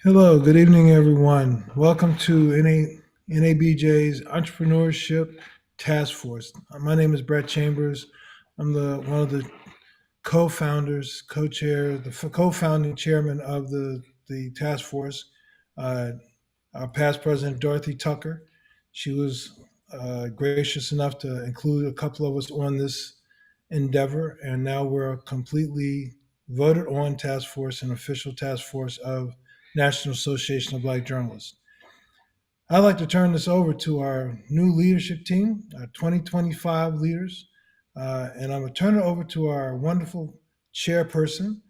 Hello, good evening, everyone. Welcome to NABJ's Entrepreneurship Task Force. My name is Brett Chambers. I'm the one of the co-founders, co-chair, co-founding chairman of the task force. Uh, our past president, Dorothy Tucker, she was gracious enough to include a couple of us on this endeavor, and now we're a completely voted on task force, an official task force of National Association of Black Journalists. I'd like to turn this over to our new leadership team, our 2025 leaders, and I'm going to turn it over to our wonderful chairperson,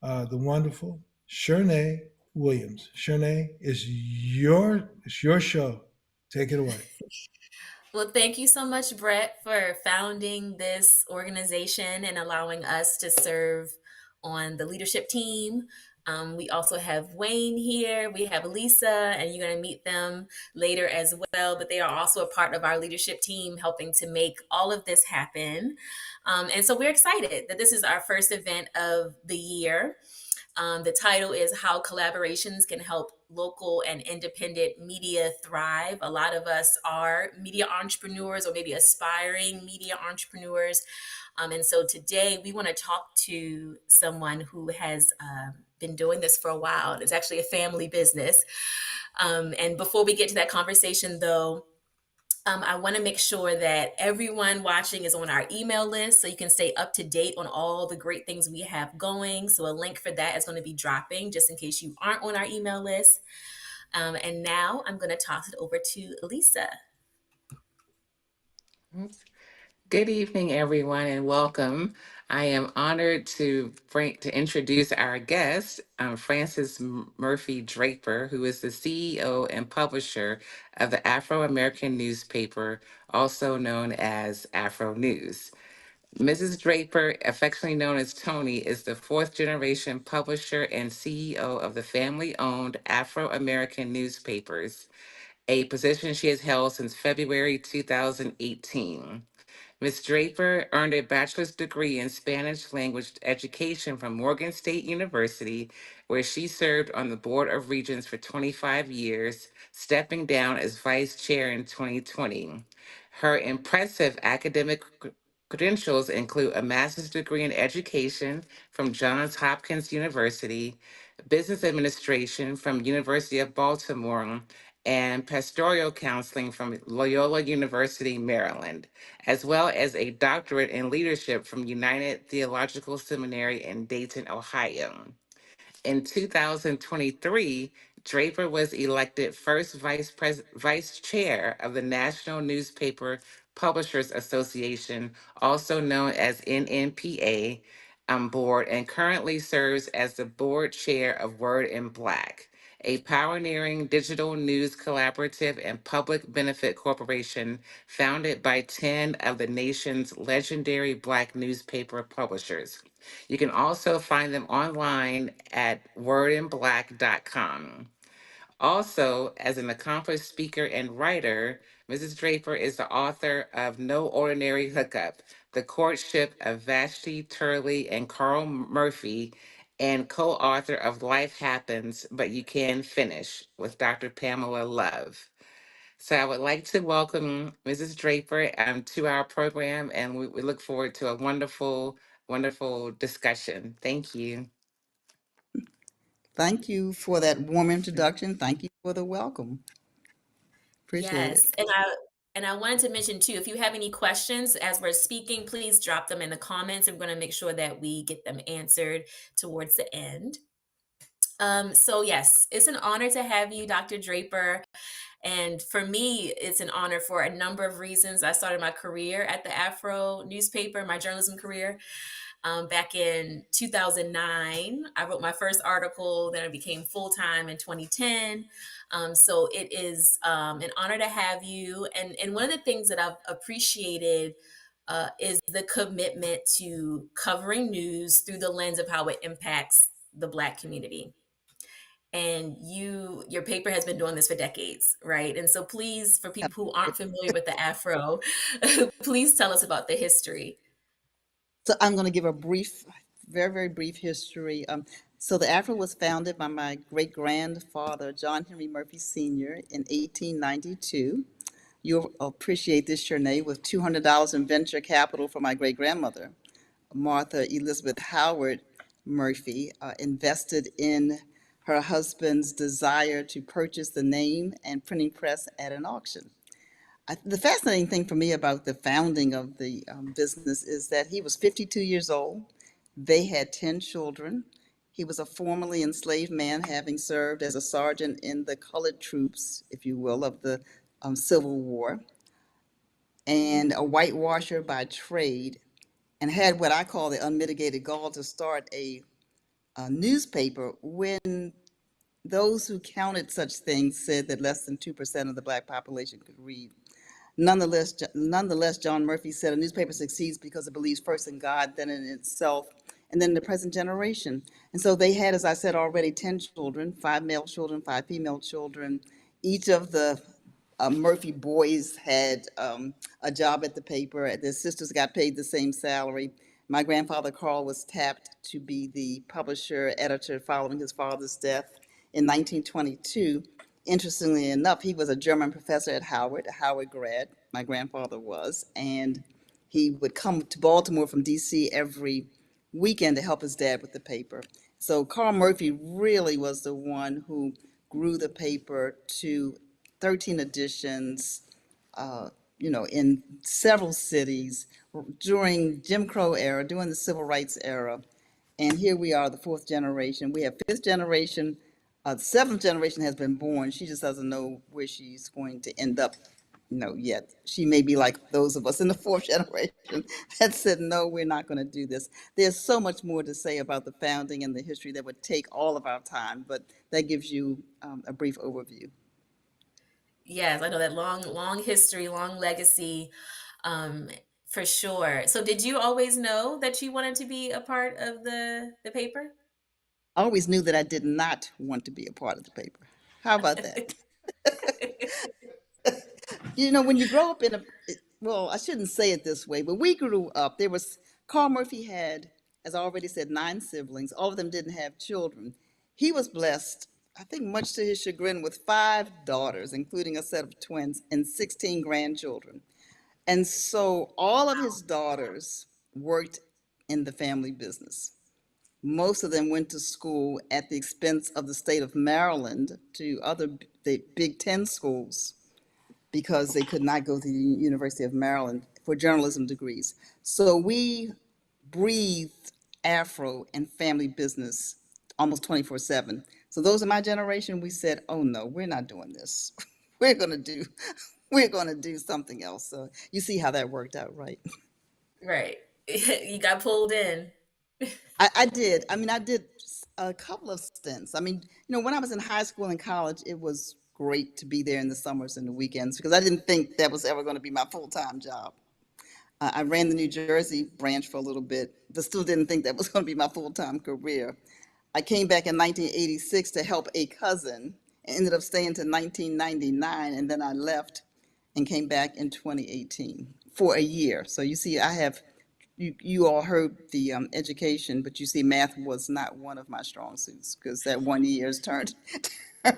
the wonderful Shernay Williams. Shernay, it's your show. Take it away. Well, thank you so much, Brett, for founding this organization and allowing us to serve on the leadership team. We also have Wayne here, we have Lisa, and you're going to meet them later as well. But they are also a part of our leadership team, helping to make all of this happen. And so we're excited that this is our first event of the year. The title is How Collaborations Can Help Local and Independent Media Thrive. A lot of us are media entrepreneurs or maybe aspiring media entrepreneurs. And so today we want to talk to someone who has been doing this for a while. It's actually a family business. And before we get to that conversation, though, I want to make sure that everyone watching is on our email list so you can stay up to date on all the great things we have going. So, a link for that is going to be dropping just in case you aren't on our email list. And now I'm going to toss it over to Lisa. Oops. Good evening, everyone, and welcome. I am honored to introduce our guest, Frances Murphy Draper, who is the CEO and publisher of the Afro American newspaper, also known as Afro News. Mrs. Draper, affectionately known as Tony, is the fourth generation publisher and CEO of the family owned Afro American newspapers, a position she has held since February 2018. Ms. Draper earned a bachelor's degree in Spanish language education from Morgan State University, where she served on the Board of Regents for 25 years, stepping down as vice chair in 2020. Her impressive academic credentials include a master's degree in education from Johns Hopkins University, business administration from University of Baltimore, and pastoral counseling from Loyola University, Maryland, as well as a doctorate in leadership from United Theological Seminary in Dayton, Ohio. In 2023, Draper was elected first vice chair of the National Newspaper Publishers Association, also known as NNPA, board, and currently serves as the board chair of Word in Black, a pioneering digital news collaborative and public benefit corporation founded by 10 of the nation's legendary Black newspaper publishers. You can also find them online at wordinblack.com. Also, as an accomplished speaker and writer, Mrs. Draper is the author of No Ordinary Hookup, The Courtship of Vashti Turley and Carl Murphy, and co author of Life Happens, But You Can Finish with Dr. Pamela Love. So I would like to welcome Mrs. Draper to our program, and we look forward to a wonderful, wonderful discussion. Thank you. Thank you for that warm introduction. Thank you for the welcome. Appreciate it. Yes, and I wanted to mention too, if you have any questions as we're speaking, please drop them in the comments. I'm going to make sure that we get them answered towards the end. So yes, it's an honor to have you, Dr. Draper. And for me, it's an honor for a number of reasons. I started my career at the Afro newspaper, my journalism career, back in 2009. I wrote my first article, then I became full time in 2010. So it is an honor to have you. And one of the things that I've appreciated is the commitment to covering news through the lens of how it impacts the Black community. And your paper has been doing this for decades, right? And so please, for people who aren't familiar with the Afro, please tell us about the history. So I'm going to give a brief, very, very brief history. So the Afro was founded by my great grandfather, John Henry Murphy Sr., in 1892. You'll appreciate this, Shernay, with $200 in venture capital from my great grandmother, Martha Elizabeth Howard Murphy, invested in her husband's desire to purchase the name and printing press at an auction. The fascinating thing for me about the founding of the business is that he was 52 years old. They had 10 children. He was a formerly enslaved man, having served as a sergeant in the colored troops, if you will, of the Civil War, and a whitewasher by trade, and had what I call the unmitigated gall to start a newspaper when those who counted such things said that less than 2% of the Black population could read. Nonetheless, John Murphy said a newspaper succeeds because it believes first in God, then in itself, and then in the present generation. And so they had, as I said already, 10 children, 5 male children, 5 female children. Each of the Murphy boys had a job at the paper. Their sisters got paid the same salary. My grandfather Carl was tapped to be the publisher editor following his father's death in 1922. Interestingly enough, he was a German professor at Howard, a Howard grad, my grandfather was, and he would come to Baltimore from DC every weekend to help his dad with the paper. So Carl Murphy really was the one who grew the paper to 13 editions, in several cities during Jim Crow era, during the Civil Rights era. And here we are, the fourth generation. We have fifth generation. The seventh generation has been born. She just doesn't know where she's going to end up, yet. She may be like those of us in the fourth generation that said, no, we're not going to do this. There's so much more to say about the founding and the history that would take all of our time, but that gives you a brief overview. Yes, I know that long history, long legacy, for sure. So did you always know that you wanted to be a part of the paper? I always knew that I did not want to be a part of the paper. How about that? When you grow up well, I shouldn't say it this way, but we grew up, Carl Murphy had, as I already said, 9 siblings. All of them didn't have children. He was blessed, I think much to his chagrin, with 5 daughters, including a set of twins, and 16 grandchildren. And so all of his daughters worked in the family business. Most of them went to school at the expense of the state of Maryland to the Big Ten schools because they could not go to the University of Maryland for journalism degrees. So we breathed Afro and family business almost 24/7. So those of my generation, we said, oh no, we're not doing this. We're going to do something else. So you see how that worked out, right? Right. You got pulled in. I did. I did a couple of stints. When I was in high school and college, it was great to be there in the summers and the weekends because I didn't think that was ever going to be my full-time job. I ran the New Jersey branch for a little bit, but still didn't think that was going to be my full-time career. I came back in 1986 to help a cousin and ended up staying to 1999, and then I left and came back in 2018 for a year. So you see, you all heard the education, but you see, math was not one of my strong suits because that 1 year has turned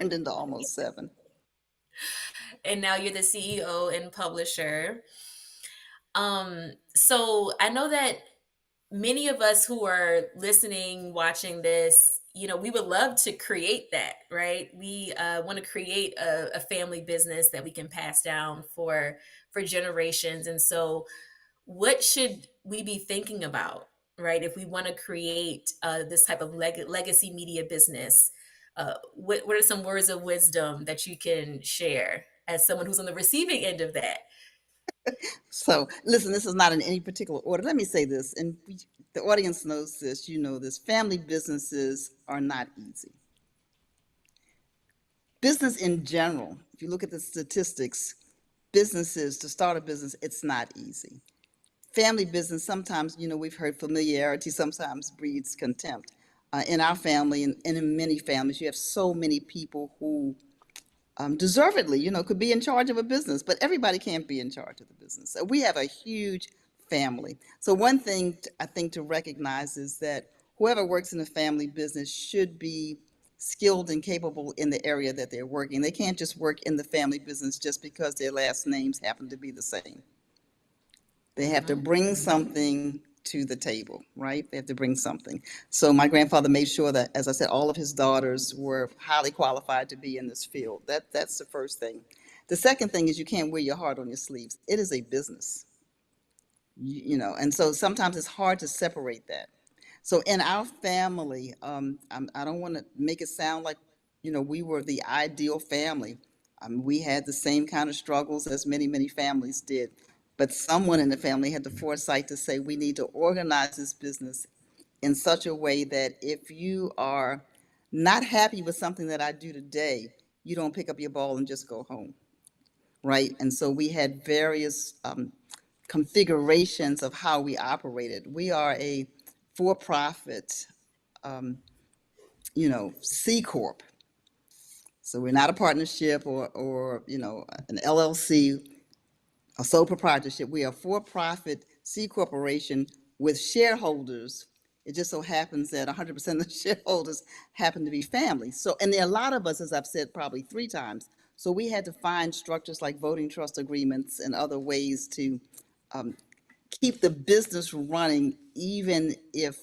into almost 7. And now you're the CEO and publisher. So I know that many of us who are listening, watching this, we would love to create that, right? We want to create a family business that we can pass down for generations. And so what should we be thinking about, right? If we want to create this type of legacy media business, what are some words of wisdom that you can share as someone who's on the receiving end of that? So listen, this is not in any particular order. Let me say this, and the audience knows this, you know this. Family businesses are not easy. Business in general, if you look at the statistics, to start a business, it's not easy. Family business, sometimes, we've heard familiarity sometimes breeds contempt. In our family and in many families, you have so many people who deservedly, could be in charge of a business, but everybody can't be in charge of the business. So we have a huge family. So one thing I think to recognize is that whoever works in a family business should be skilled and capable in the area that they're working. They can't just work in the family business just because their last names happen to be the same. They have to bring something to the table, right? They have to bring something. So my grandfather made sure that, as I said, all of his daughters were highly qualified to be in this field. That's the first thing. The second thing is you can't wear your heart on your sleeves. It is a business, and so sometimes it's hard to separate that. So in our family, I don't want to make it sound like, we were the ideal family. We had the same kind of struggles as many, many families did. But someone in the family had the foresight to say, we need to organize this business in such a way that if you are not happy with something that I do today, you don't pick up your ball and just go home, right? And so we had various configurations of how we operated. We are a for-profit, C Corp. So we're not a partnership or an LLC, a sole proprietorship. We are a for-profit C corporation with shareholders. It just so happens that 100% of the shareholders happen to be families. So, and there are a lot of us, as I've said probably 3 times. So we had to find structures like voting trust agreements and other ways to keep the business running, even if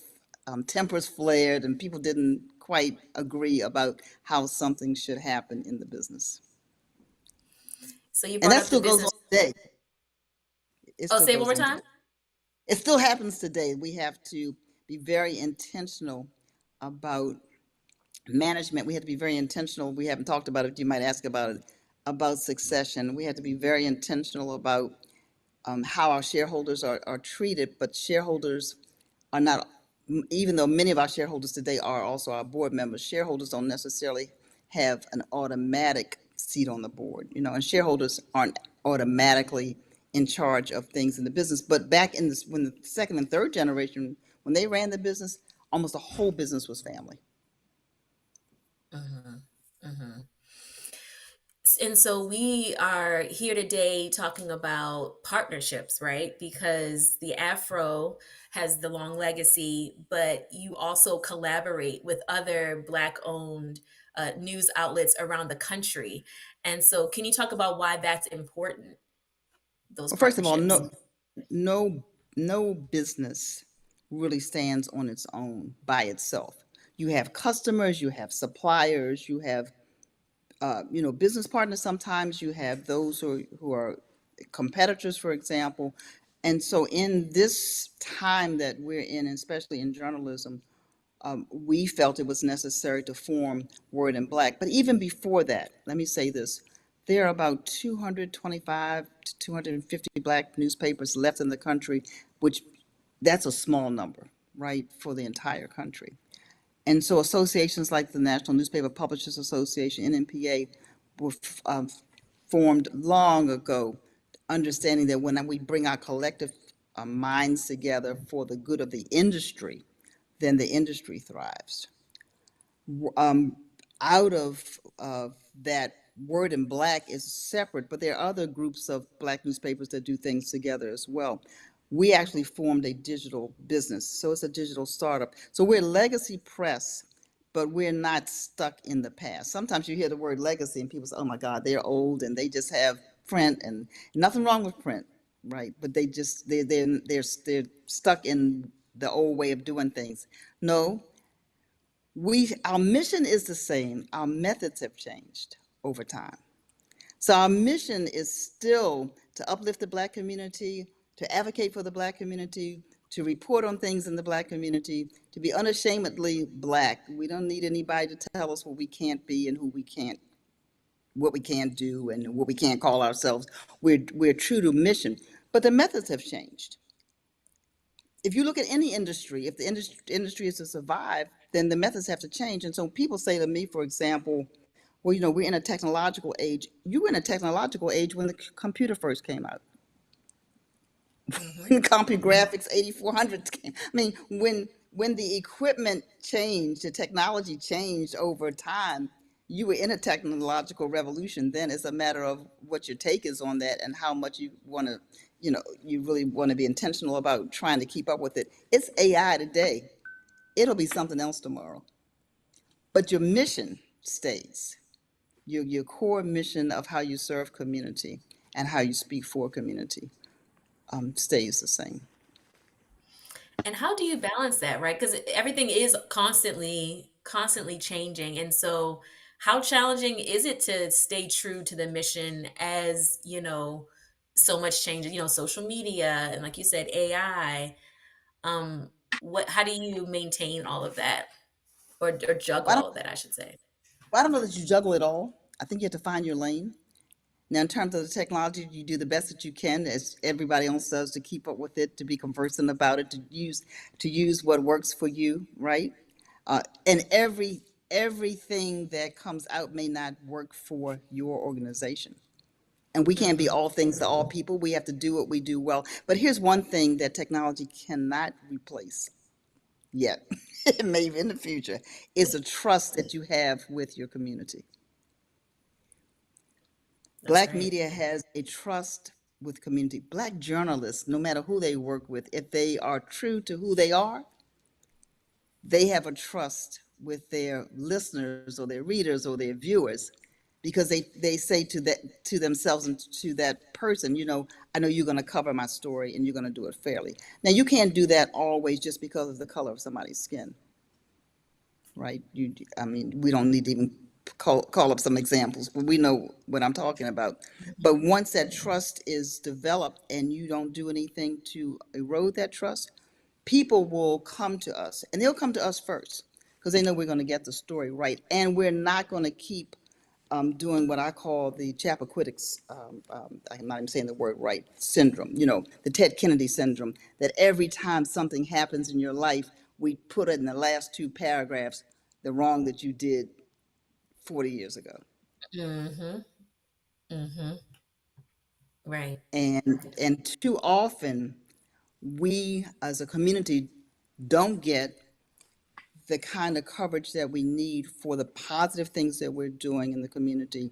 tempers flared and people didn't quite agree about how something should happen in the business. So you And brought that up the still goes on business. today. It Oh, still say it one more goes on time. today. It still happens today. We have to be very intentional about management. We have to be very intentional. We haven't talked about it. You might ask about it, about succession. We have to be very intentional about how our shareholders are treated, but shareholders are not, even though many of our shareholders today are also our board members, shareholders don't necessarily have an automatic seat on the board, and shareholders aren't automatically in charge of things in the business. But back in this, when the second and third generation, when they ran the business, almost the whole business was family. And so we are here today talking about partnerships, right? Because the Afro has the long legacy, but you also collaborate with other Black-owned news outlets around the country. And so can you talk about why that's important, those Well, first of all, partnerships? no business really stands on its own by itself. You have customers, you have suppliers, you have business partners. Sometimes you have those who are competitors, for example. And so in this time that we're in, especially in journalism, we felt it was necessary to form Word in Black. But even before that, let me say this. There are about 225 to 250 Black newspapers left in the country, which that's a small number, right, for the entire country. And so associations like the National Newspaper Publishers Association, NNPA, were formed long ago, understanding that when we bring our collective minds together for the good of the industry, then the industry thrives. Out of that, Word in Black is separate, but there are other groups of Black newspapers that do things together as well. We actually formed a digital business, so it's a digital startup. So we're legacy press, but we're not stuck in the past. Sometimes you hear the word legacy and people say, oh my God, they're old and they just have print, and nothing wrong with print, right? But they're stuck in the old way of doing things. No, our mission is the same. Our methods have changed over time. So our mission is still to uplift the Black community, to advocate for the Black community, to report on things in the Black community, to be unashamedly Black. We don't need anybody to tell us what we can't be and what we can't do and what we can't call ourselves. We're true to mission, but the methods have changed. If you look at any industry, if the industry is to survive, then the methods have to change. And so people say to me, for example, well, we're in a technological age. You were in a technological age when the computer first came out. CompuGraphics 8400s came. I mean, when the equipment changed, the technology changed over time, you were in a technological revolution. Then it's a matter of what your take is on that and how much you want to, you really want to be intentional about trying to keep up with it. It's AI today. it'll be something else tomorrow. But your mission stays. Your core mission of how you serve community and how you speak for community stays the same. And how do you balance that, right? Because everything is constantly changing. And so how challenging is it to stay true to the mission as, so much changes, social media and like you said, AI. How do you maintain all of that or juggle Well, all of that, I should say? I don't know that you juggle it all. I think you have to find your lane. Now, in terms of the technology, you do the best that you can, as everybody else does, to keep up with it, to be conversant about it, to use what works for you, right? And everything that comes out may not work for your organization. And we can't be Hmm. all things to all people. We have to do what we do well. But here's one thing that technology cannot replace yet, maybe in the future, is the trust that you have with your community. That's Black right. media has a trust with community. Black journalists, no matter who they work with, if they are true to who they are, they have a trust with their listeners or their readers or their viewers because they say to themselves and to that person, I know you're going to cover my story and you're going to do it fairly. Now you can't do that always just because of the color of somebody's skin, right? I mean, we don't need to even call up some examples, but we know what I'm talking about. But once that trust is developed and you don't do anything to erode that trust, people will come to us, and they'll come to us first because they know we're going to get the story right, and we're not going to keep doing what I call the Chappaquiddick's, I'm not even saying the word right, syndrome, the Ted Kennedy syndrome, that every time something happens in your life, we put it in the last two paragraphs, the wrong that you did 40 years ago. Hmm. Hmm. Right. And too often, we as a community don't get the kind of coverage that we need for the positive things that we're doing in the community.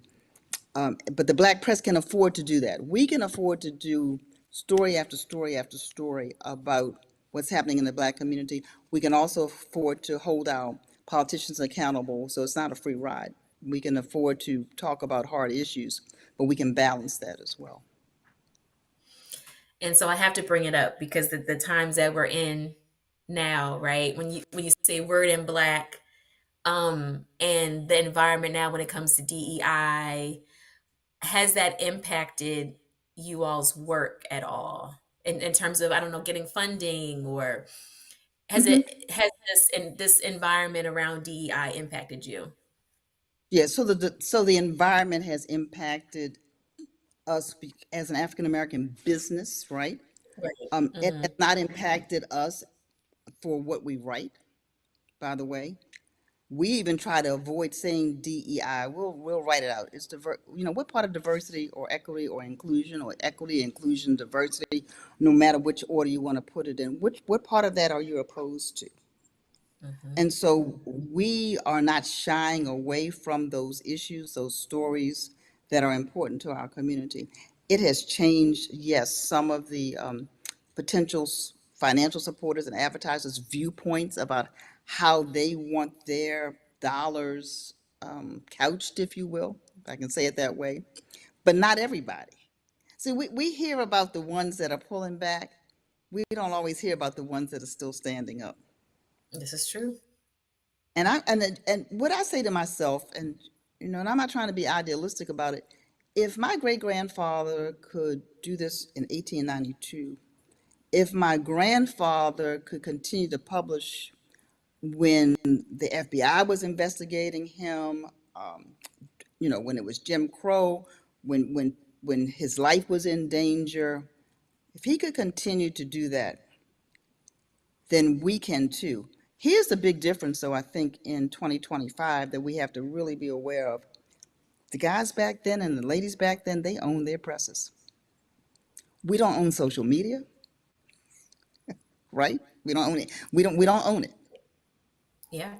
But the Black press can afford to do that. We can afford to do story after story after story about what's happening in the Black community. We can also afford to hold our politicians accountable, so it's not a free ride. We can afford to talk about hard issues, but we can balance that as well. And so I have to bring it up because the times that we're in now, right? When you say word in Black, and the environment now when it comes to DEI, has that impacted you all's work at all in terms of, I don't know, getting funding, or Mhm. has this environment around DEI impacted you? Yeah, so the environment has impacted us as an African American business, right? Right. It Hmm. has not impacted us for what we write, by the way. We even try to avoid saying DEI. We'll write it out. It's what part of diversity or equity or inclusion or equity, inclusion, diversity, no matter which order you want to put it in, what part of that are you opposed to? Hmm. And so we are not shying away from those issues, those stories that are important to our community. It has changed, yes, some of the potential financial supporters and advertisers' viewpoints about how they want their dollars couched, if you will, if I can say it that way, but not everybody. See, we hear about the ones that are pulling back. We don't always hear about the ones that are still standing up. This is true. And what I say to myself, and I'm not trying to be idealistic about it. If my great grandfather could do this in 1892, if my grandfather could continue to publish when the FBI was investigating him, when it was Jim Crow, when his life was in danger, if he could continue to do that, then we can too. Here's the big difference, though, I think, in 2025 that we have to really be aware of. The guys back then and the ladies back then, they owned their presses. We don't own social media, right? We don't own it. We don't own it. Yeah,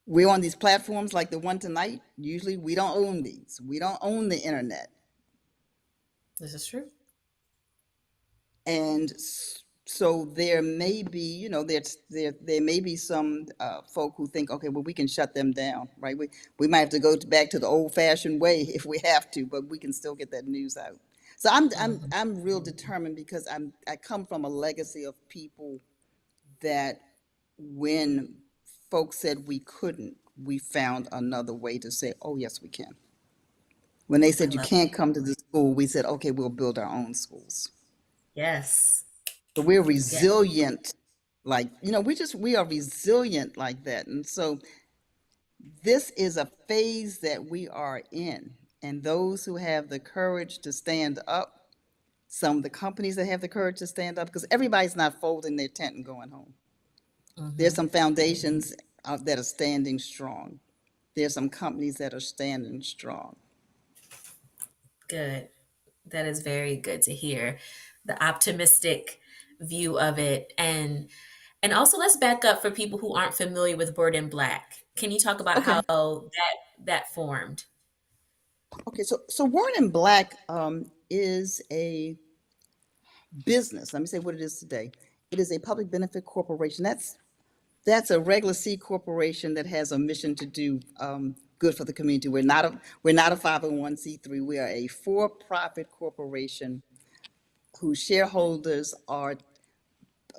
We're on these platforms like the one tonight. Usually we don't own these. We don't own the internet. this is true. And So there may be, there may be some folk who think, okay, well, we can shut them down, right? We might have to go back to the old-fashioned way if we have to, but we can still get that news out. So I'm real determined because I come from a legacy of people that when folks said we couldn't, we found another way to say, oh, yes, we can. When they I said you love can't come to the school, we said, okay, we'll build our own schools. yes. So we're Yeah. resilient, like, we are resilient like that. And so this is a phase that we are in. And those who have the courage to stand up, some of the companies that have the courage to stand up, because everybody's not folding their tent and going home. There's some foundations that are standing strong. There's some companies that are standing strong. Good. That is very good to hear. The optimistic view of it. And also let's back up for people who aren't familiar with Word in Black. Can you talk about Okay. how that formed? Okay. So Word in Black is a business. Let me say what it is today. It is a public benefit corporation. That's a regular C corporation that has a mission to do good for the community. We're not a 501c3. We are a for-profit corporation whose shareholders are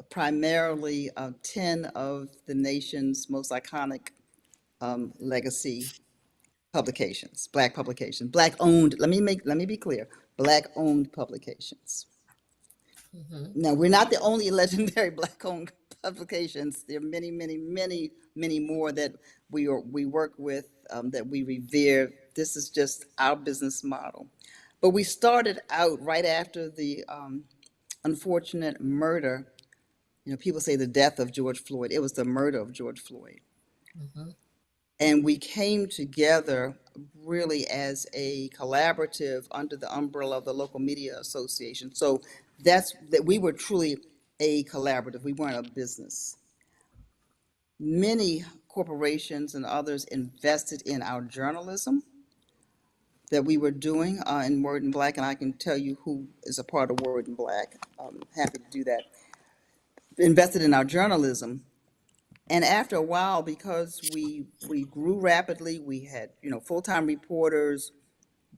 primarily 10 of the nation's most iconic legacy publications, Black publications, Black owned. Let me be clear, Black owned publications. Now, we're not the only legendary Black-owned publications. There are many, many, many, many more that we work with, that we revere. This is just our business model. But we started out right after the unfortunate murder. People say the death of George Floyd. It was the murder of George Floyd. And we came together really as a collaborative under the umbrella of the local media association. So that's that we were truly a collaborative. We weren't a business. Many corporations and others invested in our journalism that we were doing in Word in Black, and I can tell you who is a part of Word in Black. I'm happy to do that. Invested in our journalism. And after a while, because we grew rapidly, we had full-time reporters,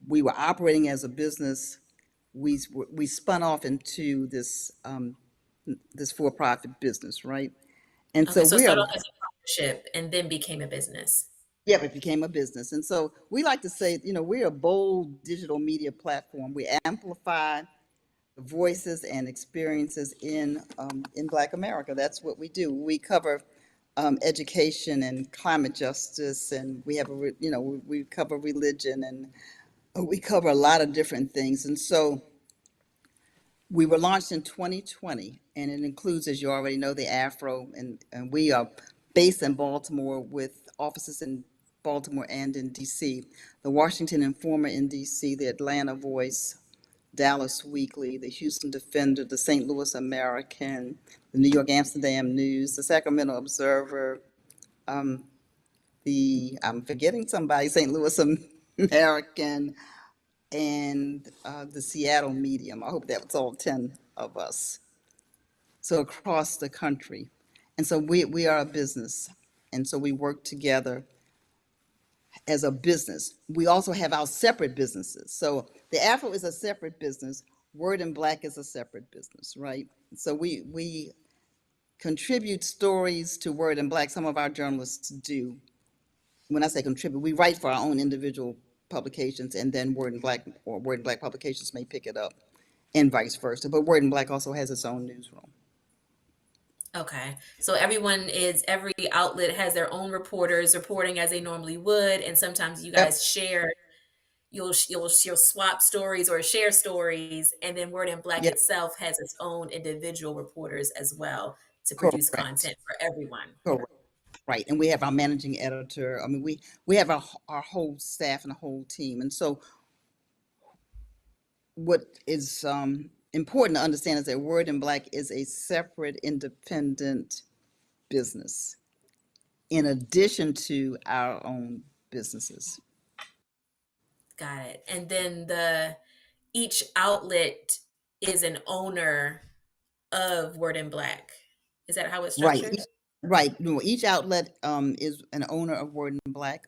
we were operating as a business. We spun off into this for-profit business, right? And so Okay, so it we are, started off as a partnership and then became a business. yeah, it became a business. And so we like to say, we're a bold digital media platform. We amplify the voices and experiences in Black America. That's what we do. We cover education and climate justice, and we have we cover religion, and we cover a lot of different things. And so we were launched in 2020, and it includes, as you already know, the Afro, and we are based in Baltimore with offices in Baltimore and in DC. The Washington Informer in DC, the Atlanta Voice, Dallas Weekly, the Houston Defender, the St. Louis American, the New York Amsterdam News, the Sacramento Observer, I'm forgetting somebody, St. Louis American, and the Seattle Medium. I hope that was all 10 of us. So across the country. And so we are a business. And so we work together as a business. We also have our separate businesses. So the Afro is a separate business. Word in Black is a separate business, right? So we contribute stories to Word in Black. Some of our journalists do. When I say contribute, we write for our own individual publications, and then Word in Black or Word in Black publications may pick it up, and vice versa. But Word in Black also has its own newsroom. Okay. So every outlet has their own reporters reporting as they normally would, and sometimes you Yep, guys you'll swap stories or share stories, and then Word in Black yep, itself has its own individual reporters as well to produce correct, content for everyone. correct. Right, and we have our managing editor. I mean, we have our whole staff and a whole team. And so what is important to understand is that Word in Black is a separate, independent business in addition to our own businesses. Got it. And then each outlet is an owner of Word in Black? Is that how it's Right, structured? right. No, each outlet is an owner of Word in Black.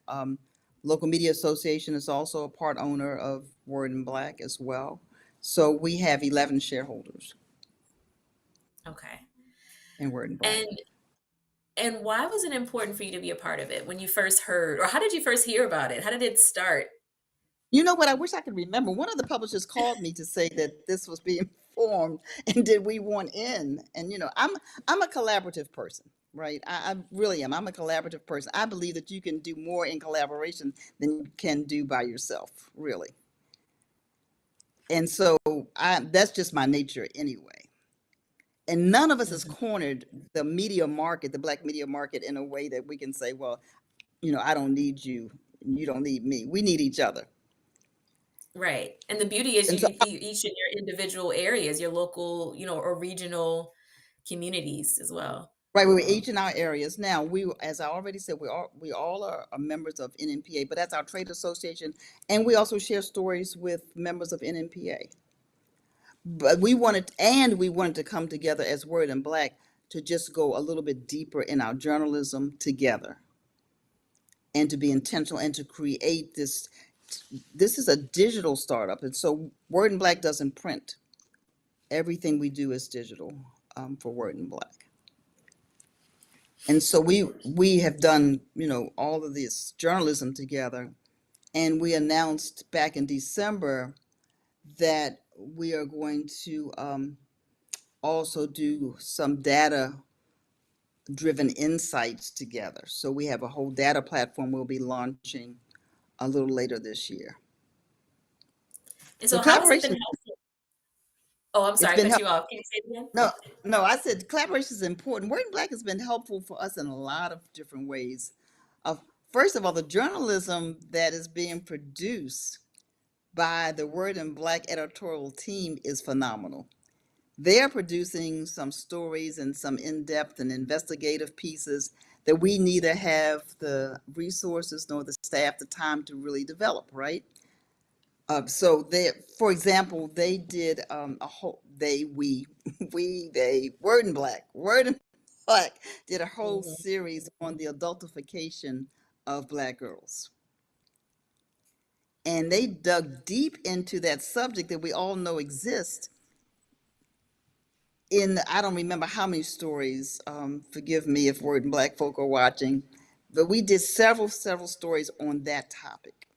Local Media Association is also a part owner of Word in Black as well. So we have 11 shareholders Okay. in Word in Black. And why was it important for you to be a part of it when you first heard, or how did you first hear about it? How did it start? You know what? I wish I could remember. One of the publishers called me to say that this was being formed, and did we want in? And I'm a collaborative person, right? I really am. I'm a collaborative person. I believe that you can do more in collaboration than you can do by yourself, really. And so that's just my nature anyway. And none of us has Mhm. cornered the media market, the Black media market, in a way that we can say, well, I don't need you, you don't need me. We need each other. Right. And the beauty is And so you each in your individual areas, your local, or regional communities as well. right, we're each in our areas. Now, as I already said, we all are members of NNPA, but that's our trade association, and we also share stories with members of NNPA. But we wanted to come together as Word in Black to just go a little bit deeper in our journalism together, and to be intentional and to create this. This is a digital startup, and so Word in Black doesn't print. Everything we do is digital for Word in Black. And so we have done, all of this journalism together, and we announced back in December that we are going to also do some data driven insights together. So we have a whole data platform we'll be launching a little later this year. And So so how has it been collaboration, helpful? Oh, I'm it's sorry, I been cut help. you off. Can you say it again? No, no, I said collaboration is important. Word in Black has been helpful for us in a lot of different ways. Uh, First of all, the journalism that is being produced by the Word in Black editorial team is phenomenal. They're producing some stories and some in-depth and investigative pieces that we neither have the resources nor the staff the time to really develop, right? So they, for example, they did a whole, they, Word in Black did a whole Mhm. series on the adultification of Black girls. And they dug deep into that subject that we all know exists in, I don't remember how many stories, forgive me if Word in Black folk are watching, but we did several stories on that topic.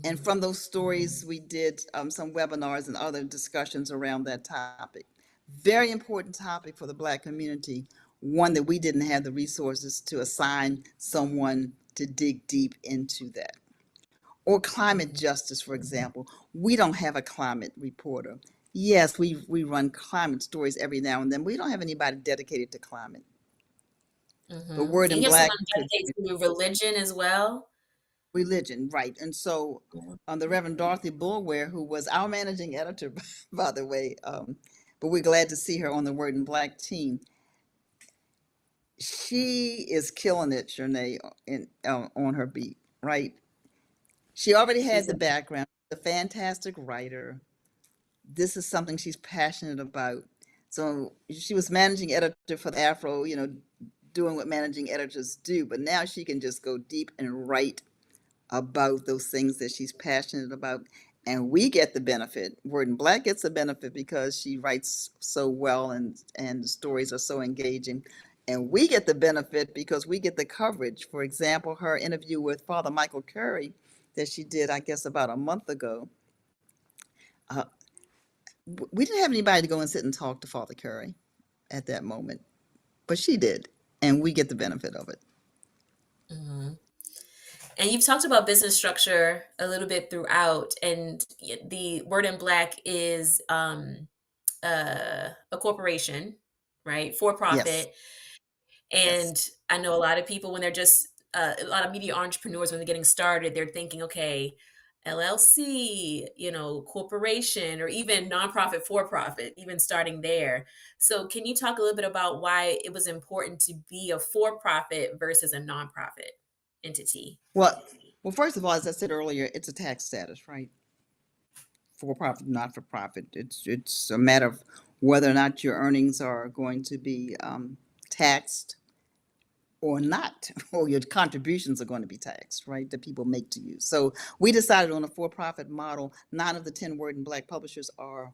And Mhm. from those stories, we did some webinars and other discussions around that topic. Very important topic for the Black community, one that we didn't have the resources to assign someone to dig deep into that. Or climate Mhm. justice, for example. We don't have a climate reporter. Yes, we run climate stories every now and then. We don't have anybody dedicated to climate. But Mhm. Word And in you have Black, someone dedicated to religion as well? religion, right. And so Yeah. the Reverend Dorothy Bulware, who was our managing editor, by the way, but we're glad to see her on the Word in Black team. She is killing it, Shernay, on her beat, right? She already had She's the a background, a fantastic writer. This is something she's passionate about. So she was managing editor for the Afro, doing what managing editors do, but now she can just go deep and write about those things that she's passionate about. And we get the benefit. Word in Black gets the benefit because she writes so well, and the stories are so engaging. And we get the benefit because we get the coverage. For example, her interview with Father Michael Curry that she did, I guess, about a month ago. Uh, we didn't have anybody to go and sit and talk to Father Curry at that moment, but she did. And we get the benefit of it. Mhm. And you've talked about business structure a little bit throughout, and the Word in Black is a corporation, right? For Yes, profit. yes. And I know a lot of people when they're just a lot of media entrepreneurs when they're getting started, they're thinking, okay, LLC, corporation, or even nonprofit for profit, even starting there. So can you talk a little bit about why it was important to be a for profit versus a nonprofit entity? Well, well, first of all, as I said earlier, it's a tax status, right? For profit, not for profit. It's a matter of whether or not your earnings are going to be taxed or not, or your contributions are going to be taxed, right, that people make to you. So we decided on a for-profit model. 9 of the 10 Word and Black publishers are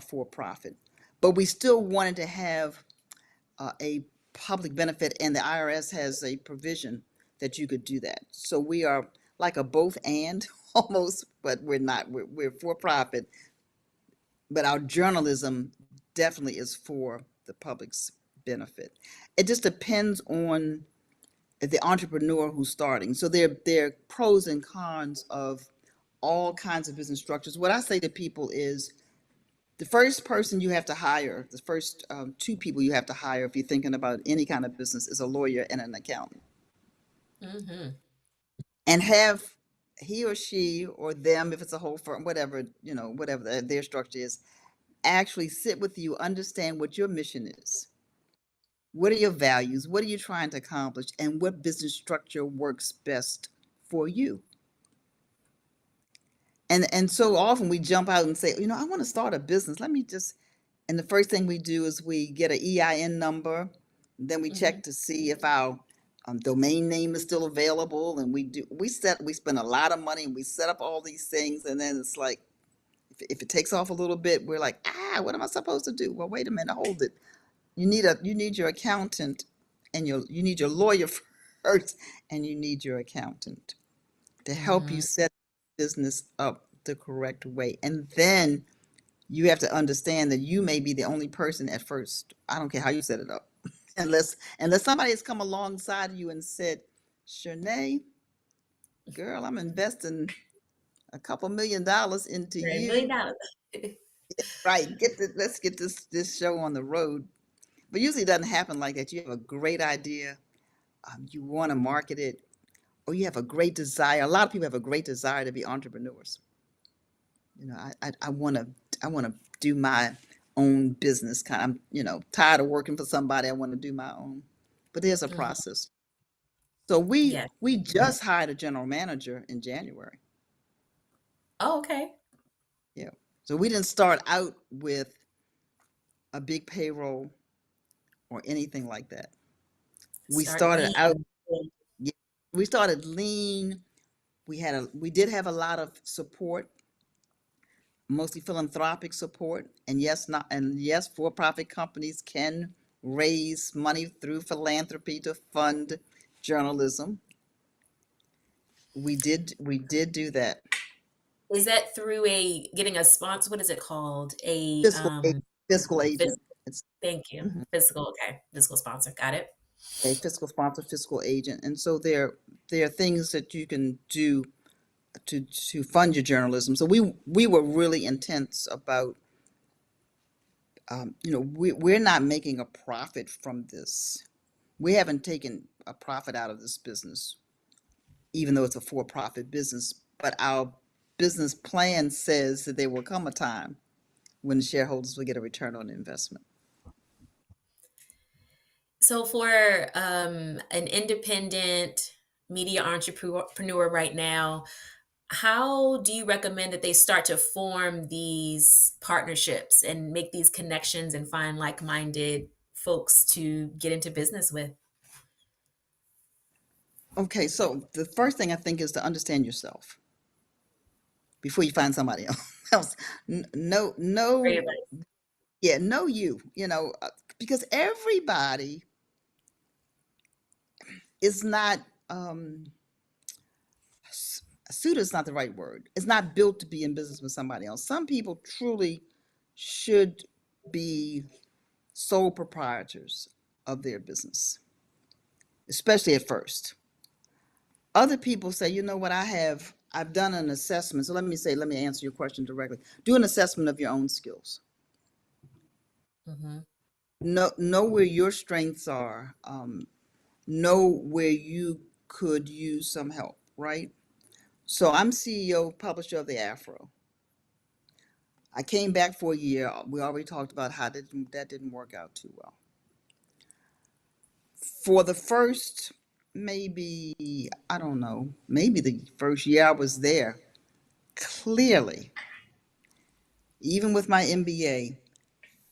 for-profit, but we still wanted to have a public benefit, and the IRS has a provision that you could do that. So we are like a both and almost, but we're not. We're for-profit, but our journalism definitely is for the public's benefit. It just depends on the entrepreneur who's starting. So there are pros and cons of all kinds of business structures. What I say to people is the first person you have to hire, the first 2 people you have to hire if you're thinking about any kind of business is a lawyer and an accountant. Mm-hmm. And have he or she or them, if it's a whole firm, whatever, whatever their structure is, actually sit with you, understand what your mission is. What are your values? What are you trying to accomplish? And what business structure works best for you? And so often we jump out and say, I want to start a business. Let me just, and the first thing we do is we get an EIN number. Then we Mm-hmm. check to see if our domain name is still available. And we spend a lot of money and we set up all these things. And then it's like, if it takes off a little bit, we're like, what am I supposed to do? Well, wait a minute, hold it. You need your accountant and you need your lawyer first, and you need your accountant to help you Mm-hmm. set business up the correct way. And then you have to understand that you may be the only person at first. I don't care how you set it up. unless somebody has come alongside you and said, Shanae, girl, I'm investing a couple $1 million into $1 you. million. Right. Let's get this show on the road. But usually it doesn't happen like that. You have a great idea. You want to market it, or you have a great desire. A lot of people have a great desire to be entrepreneurs. I want to do my own business. I'm tired of working for somebody. I want to do my own. But there's a Mm-hmm. process. So we Yes. just hired a general manager in January. Oh, okay. Yeah. So we didn't start out with a big payroll or anything like that. We Start started lean. out. Yeah, we started lean. We did have a lot of support, mostly philanthropic support, and yes, for-profit companies can raise money through philanthropy to fund journalism. We did do that. Is that through getting a sponsor? What is it called? Fiscal agent. It's Thank you. mhm, Fiscal. Okay. Fiscal sponsor. Got it. a fiscal sponsor, fiscal agent, and so there are things that you can do to fund your journalism. So we were really intense about, we're not making a profit from this. We haven't taken a profit out of this business, even though it's a for-profit business. But our business plan says that there will come a time when the shareholders will get a return on investment. So for an independent media entrepreneur right now, how do you recommend that they start to form these partnerships and make these connections and find like-minded folks to get into business with? Okay, so the first thing I think is to understand yourself before you find somebody else. No, Great no, advice. yeah, know you, because everybody is not, suited is not the right word. It's not built to be in business with somebody else. Some people truly should be sole proprietors of their business, especially at first. Other people say, you know what, I've done an assessment. So let me answer your question directly. Do an assessment of your own skills. Mm-hmm. Know where your strengths are. Know where you could use some help, right? So I'm CEO, publisher of the Afro. I came back for a year. We already talked about how that didn't work out too well. For the first, maybe, I don't know, maybe the first year I was there, clearly, even with my MBA,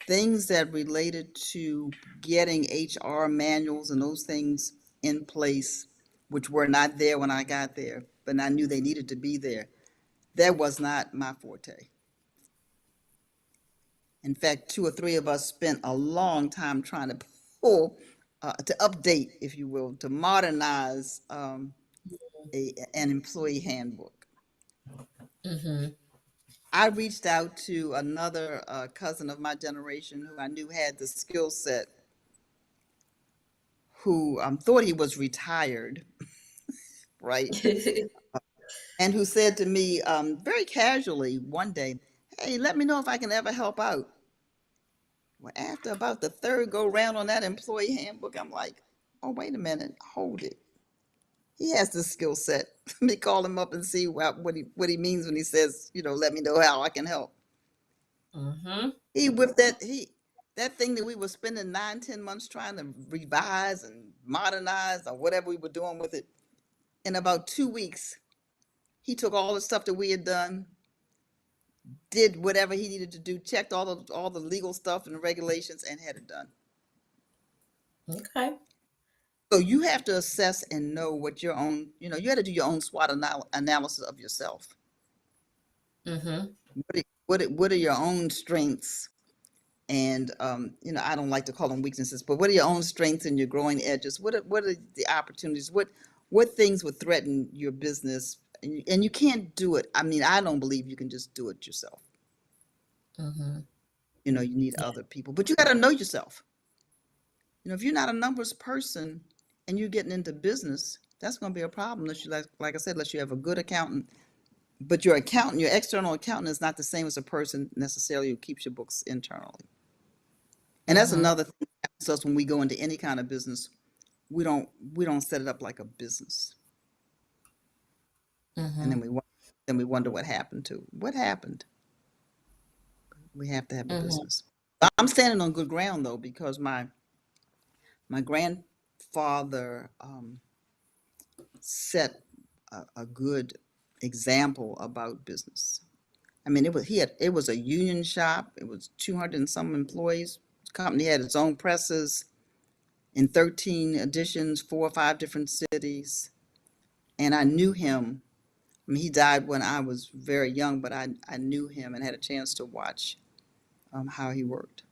things that related to getting HR manuals and those things in place, which were not there when I got there, but I knew they needed to be there. That was not my forte. In fact, two or three of us spent a long time trying to pull, to update, if you will, to modernize an employee handbook. Mm-hmm. I reached out to another cousin of my generation who I knew had the skill set, who thought he was retired, right? And who said to me very casually one day, "Hey, let me know if I can ever help out." Well, after about the third go round on that employee handbook, I'm like, "Oh, wait a minute, hold it. He has the skill set." Let me call him up and see what he means when he says, let me know how I can help. Mm-hmm. He whipped that thing that we were spending 9, 10 months trying to revise and modernize or whatever we were doing with it. In about 2 weeks, he took all the stuff that we had done, did whatever he needed to do, checked all the legal stuff and the regulations, and had it done. Okay. So you have to assess and know what your own, you had to do your own SWOT analysis of yourself. Mm-hmm. What are your own strengths? And I don't like to call them weaknesses, but what are your own strengths and your growing edges? What are the opportunities? What things would threaten your business? And you can't do it. I mean, I don't believe you can just do it yourself. Mm-hmm. You need other people, but you got to know yourself. If you're not a numbers person and you're getting into business, that's going to be a problem unless you, like I said, unless you have a good accountant. But your external accountant is not the same as a person necessarily who keeps your books internally. And that's Mm-hmm. another thing that happens to us when we go into any kind of business. We don't set it up like a business, and Mm-hmm. then we wonder what happened. We have to have a Mm-hmm. business. I'm standing on good ground though, because my grandfather set a good example about business. I mean, it was a union shop. It was 200 and some employees. The company had its own presses in 13 editions, 4 or 5 different cities. And I knew him. I mean, he died when I was very young, but I knew him and had a chance to watch how he worked.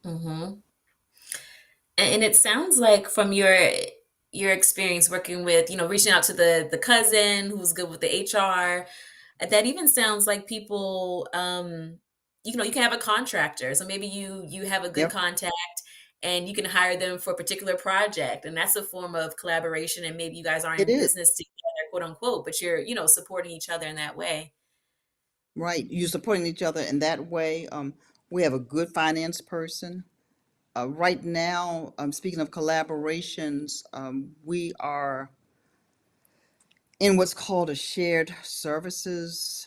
Mm-hmm. And it sounds like from your experience working with, reaching out to the cousin who's good with the HR, that even sounds like people, you can have a contractor. So maybe you have a good Yep, contact and you can hire them for a particular project. And that's a form of collaboration. And maybe you guys aren't it in is. business together, quote unquote, but you're, supporting each other in that way. Right. You're supporting each other in that way. We have a good finance person. Right now, speaking of collaborations, we are in what's called a shared services.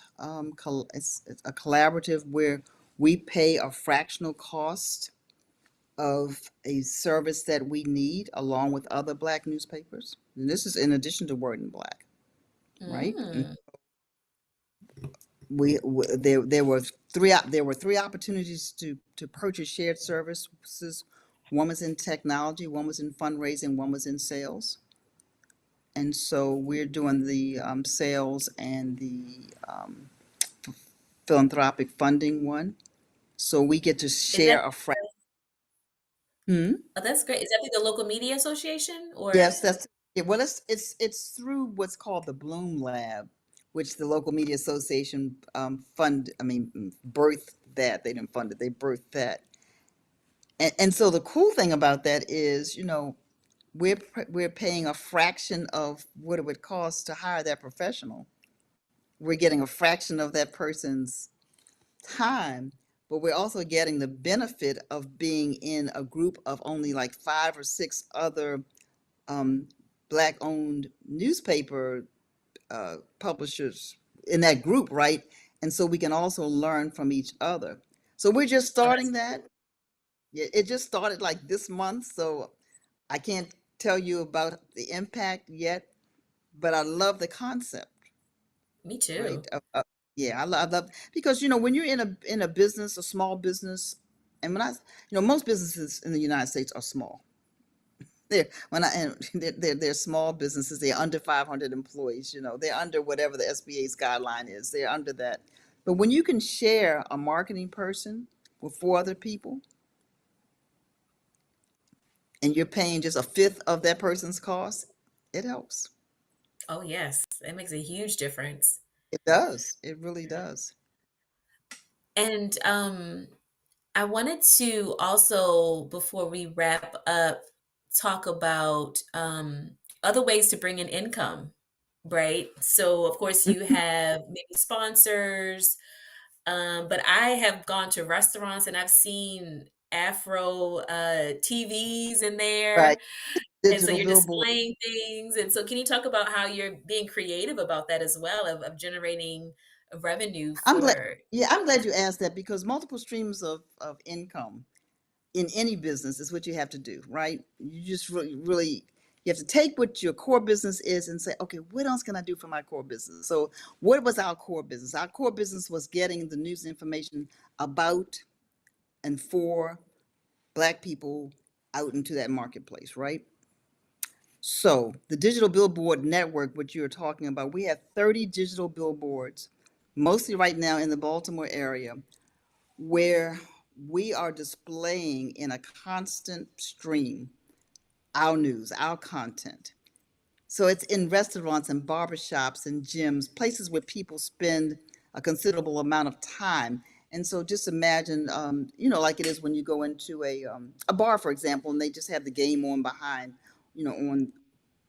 It's a collaborative where we pay a fractional cost of a service that we need along with other Black newspapers. And this is in addition to Word in Black, right? And Mm, there were three opportunities to purchase shared services. One was in technology, one was in fundraising, one was in sales. And so we're doing the sales and the philanthropic funding one. So we get to is that, share a fraction. Hmm? oh, that's great. Is that through the local media association or? Yes, that's it. Well, it's through what's called the Bloom Lab, which the local media association birthed that. They didn't fund it; they birthed that. And so the cool thing about that is, we're paying a fraction of what it would cost to hire that professional. We're getting a fraction of that person's time, but we're also getting the benefit of being in a group of only like 5 or 6 other um, Black-owned newspaper publishers in that group, right? And so we can also learn from each other. So we're just Oh, that's starting that. Yeah, it just started like this month, so I can't tell you about the impact yet, but I love the concept, me right? too. Yeah, I love because when you're in a business, a small business, And most businesses in the United States are small. They're small businesses. They're under 500 employees. They're under whatever the SBA's guideline is. They're under that. But when you can share a marketing person with 4 other people, and you're paying just a fifth of that person's cost, it helps. Oh, yes, that makes a huge difference. It does. It really does. And I wanted to also, before we wrap up, talk about other ways to bring in income, right? So, of course, you have maybe sponsors, but I have gone to restaurants and I've seen Afro TVs in there. Right. And so Digital you're billboard. displaying things. And so, can you talk about how you're being creative about that as well, of generating revenue I'm glad. for? Yeah, I'm glad you asked that, because multiple streams of income in any business is what you have to do, right? You just really, you have to take what your core business is and say, okay, what else can I do for my core business? So what was our core business? Our core business was getting the news and information about and for Black people out into that marketplace, right? So the digital billboard network, what you're talking about, we have 30 digital billboards, mostly right now in the Baltimore area, where we are displaying in a constant stream our news, our content. So it's in restaurants and barbershops and gyms, places where people spend a considerable amount of time. And so just imagine, like it is when you go into a bar, for example, and they just have the game on behind, on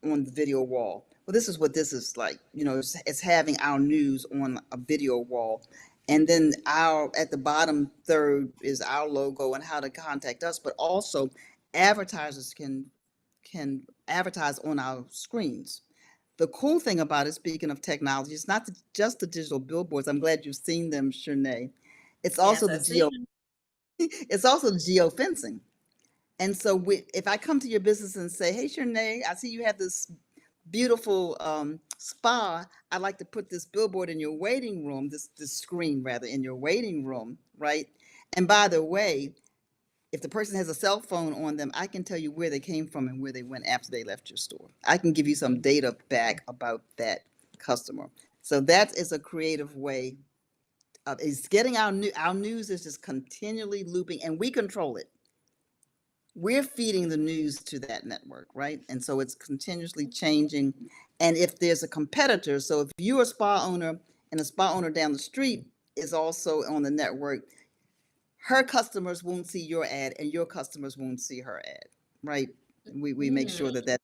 the video wall. Well, this is what this is like. It's having our news on a video wall. And then at the bottom third is our logo and how to contact us, but also advertisers can advertise on our screens. The cool thing about it, speaking of technology, it's not just the digital billboards. I'm glad you've seen them, Shernay. It's also Yes, the I've seen. it's also the geofencing. And so if I come to your business and say, hey, Shernay, I see you have this beautiful spa. I'd like to put this billboard in your waiting room, this screen rather, in your waiting room, right? And by the way, if the person has a cell phone on them, I can tell you where they came from and where they went after they left your store. I can give you some data back about that customer. So that is a creative way of is getting our news is just continually looping, and we control it. We're feeding the news to that network, right? And so it's continuously changing. And if there's a competitor, so if you're a spa owner and a spa owner down the street is also on the network, her customers won't see your ad and your customers won't see her ad, right? We make sure Mm, that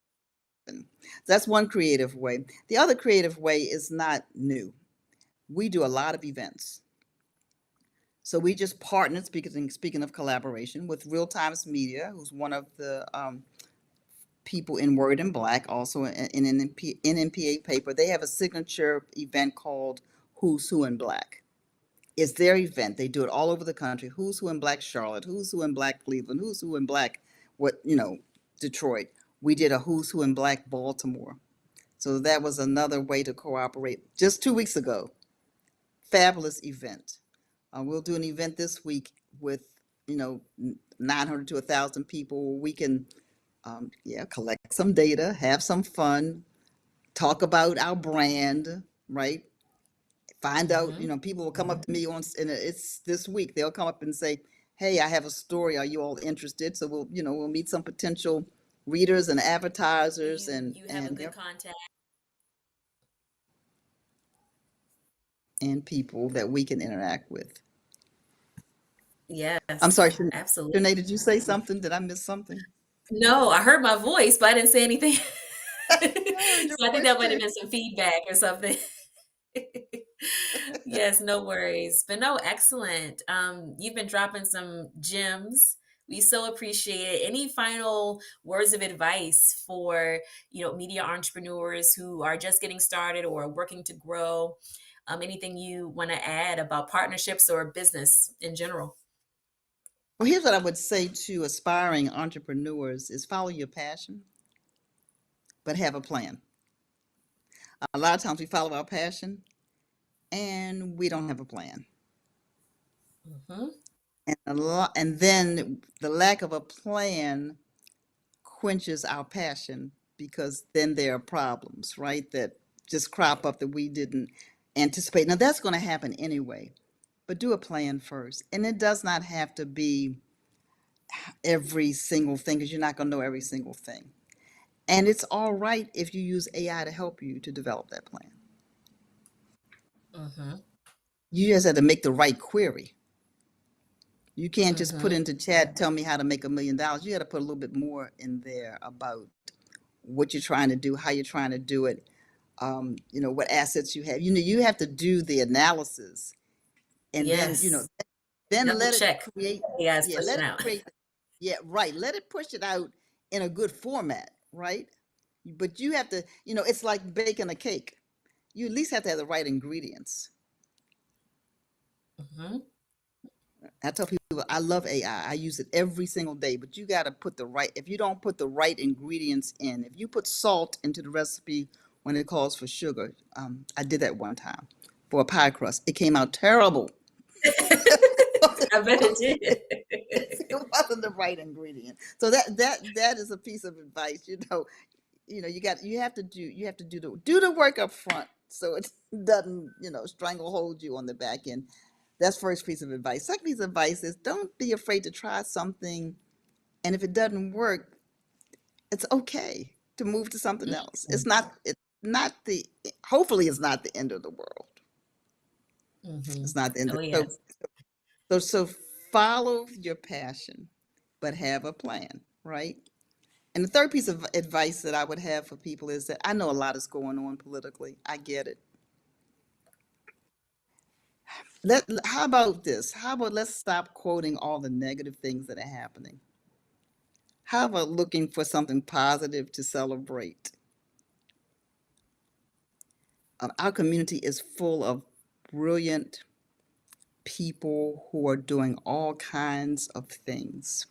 that's one creative way. The other creative way is not new. We do a lot of events. So we just partnered, speaking of collaboration, with Real Times Media, who's one of the people in Word in Black, also in an NMPA paper. They have a signature event called Who's Who in Black. It's their event. They do it all over the country. Who's Who in Black Charlotte, Who's Who in Black Cleveland, Who's Who in Black Detroit. We did a Who's Who in Black Baltimore. So that was another way to cooperate. Just 2 weeks ago, fabulous event. We'll do an event this week with 900 to 1,000 people. We can collect some data, have some fun, talk about our brand, right? Find out, mhm. people will come up to me and it's this week. They'll come up and say, "Hey, I have a story. Are you all interested?" So we'll meet some potential readers and advertisers You have a good yep, contact. and people that we can interact with. I'm Yes, sorry, absolutely. Shanae, did you say something? Did I miss something? No, I heard my voice, but I didn't say anything. I heard your So I think voice that might have too. been some feedback or something. Yes, no worries. But no, excellent. You've been dropping some gems. We so appreciate it. Any final words of advice for, media entrepreneurs who are just getting started or working to grow? Anything you want to add about partnerships or business in general? Well, here's what I would say to aspiring entrepreneurs is follow your passion, but have a plan. A lot of times we follow our passion and we don't have a plan. Mhm. And then the lack of a plan quenches our passion, because then there are problems, right, that just crop up that we didn't anticipate. Now, that's going to happen anyway, but do a plan first. And it does not have to be every single thing, because you're not going to know every single thing. And it's all right if you use AI to help you to develop that plan. Mm-hmm. You just have to make the right query. You can't just put Mm-hmm. into chat, tell me how to make $1 million. You got to put a little bit more in there about what you're trying to do, how you're trying to do it, what assets you have. You have to do the analysis, and then, Yes. then Double let it check create. what you guys Yeah, let pushing it out. create. Yeah, right. Let it push it out in a good format, right? But you have to, it's like baking a cake. You at least have to have the right ingredients. Mm-hmm. I tell people I love AI. I use it every single day, but you got to if you don't put the right ingredients in, if you put salt into the recipe when it calls for sugar, I did that one time for a pie crust. It came out terrible. I bet it did. It wasn't the right ingredient. So that is a piece of advice. You have to do the work up front, so it doesn't stranglehold you on the back end. That's first piece of advice. Second piece of advice is, don't be afraid to try something, and if it doesn't work, it's okay to move to something else. Hopefully it's not the end of the world. Mm-hmm. It's not the end Oh, of yes. so follow your passion, but have a plan, right? And the third piece of advice that I would have for people is that I know a lot is going on politically. I get it. How about this? How about let's stop quoting all the negative things that are happening? How about looking for something positive to celebrate? Our community is full of brilliant people who are doing all kinds of things,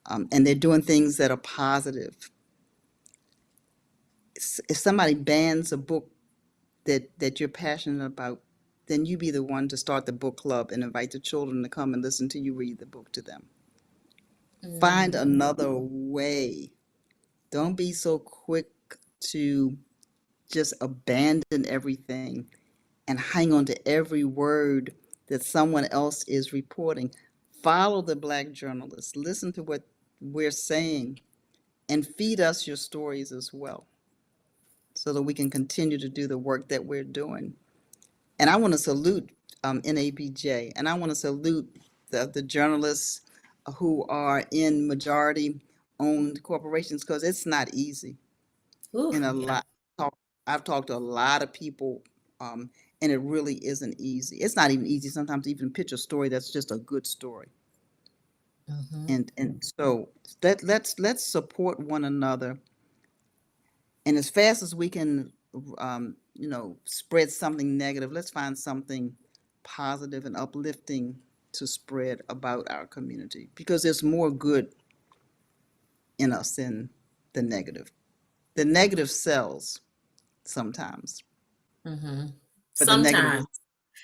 and they're doing things that are positive. If somebody bans a book that you're passionate about, then you be the one to start the book club and invite the children to come and listen to you read the book to them. Find Mm-hmm. another way. Don't be so quick to just abandon everything and hang on to every word that someone else is reporting. Follow the Black journalists, listen to what we're saying, and feed us your stories as well, so that we can continue to do the work that we're doing. And I want to salute NABJ, and I want to salute the journalists who are in majority owned corporations, because it's not easy. Ooh, In a yeah. lot, I've talked to a lot of people, and it really isn't easy. It's not even easy sometimes to even pitch a story that's just a good story. Mm-hmm. And so let's support one another, and as fast as we can, spread something negative, let's find something positive and uplifting to spread about our community, because there's more good in us than the negative. The negative sells sometimes, Mm-hmm. but the negative is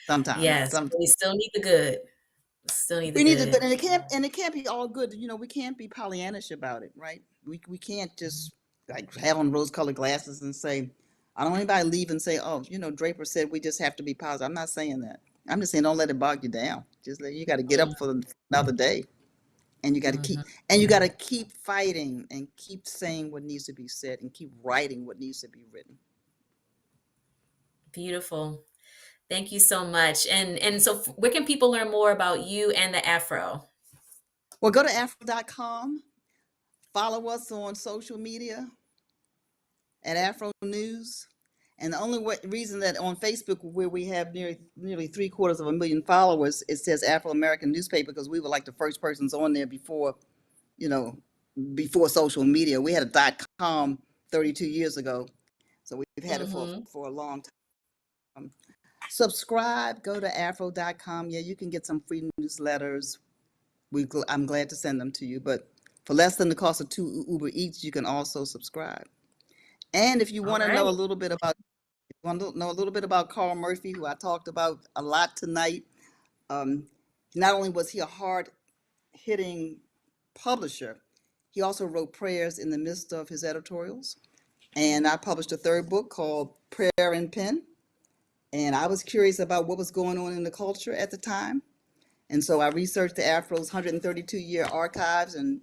Sometimes. Yes, but we still need the good. Still need the we need to, good. and it can't be all good. We can't be Pollyannish about it, right? We can't just like have on rose-colored glasses and say, I don't want anybody leave and say, oh, Draper said we just have to be positive. I'm not saying that. I'm just saying, don't let it bog you down. You got to get up for another day, and you got to Mm-hmm. keep fighting and keep saying what needs to be said and keep writing what needs to be written. Beautiful. Thank you so much. And so where can people learn more about you and the Afro? Well, go to afro.com. Follow us on social media at Afro News. And the only reason that on Facebook, where we have nearly 750,000 followers, it says Afro American Newspaper, because we were like the first persons on there you know, before social media. We had a .com 32 years ago, so we've had it Mm-hmm. for a long time. Subscribe. Go to afro.com. Yeah, you can get some free newsletters. I'm glad to send them to you, but for less than the cost of 2 Uber Eats, you can also subscribe. And if you All want to right. know a little bit about Carl Murphy, who I talked about a lot tonight, not only was he a hard-hitting publisher, he also wrote prayers in the midst of his editorials. And I published a third book called Prayer and Pen. And I was curious about what was going on in the culture at the time. And so I researched the Afro's 132-year archives. And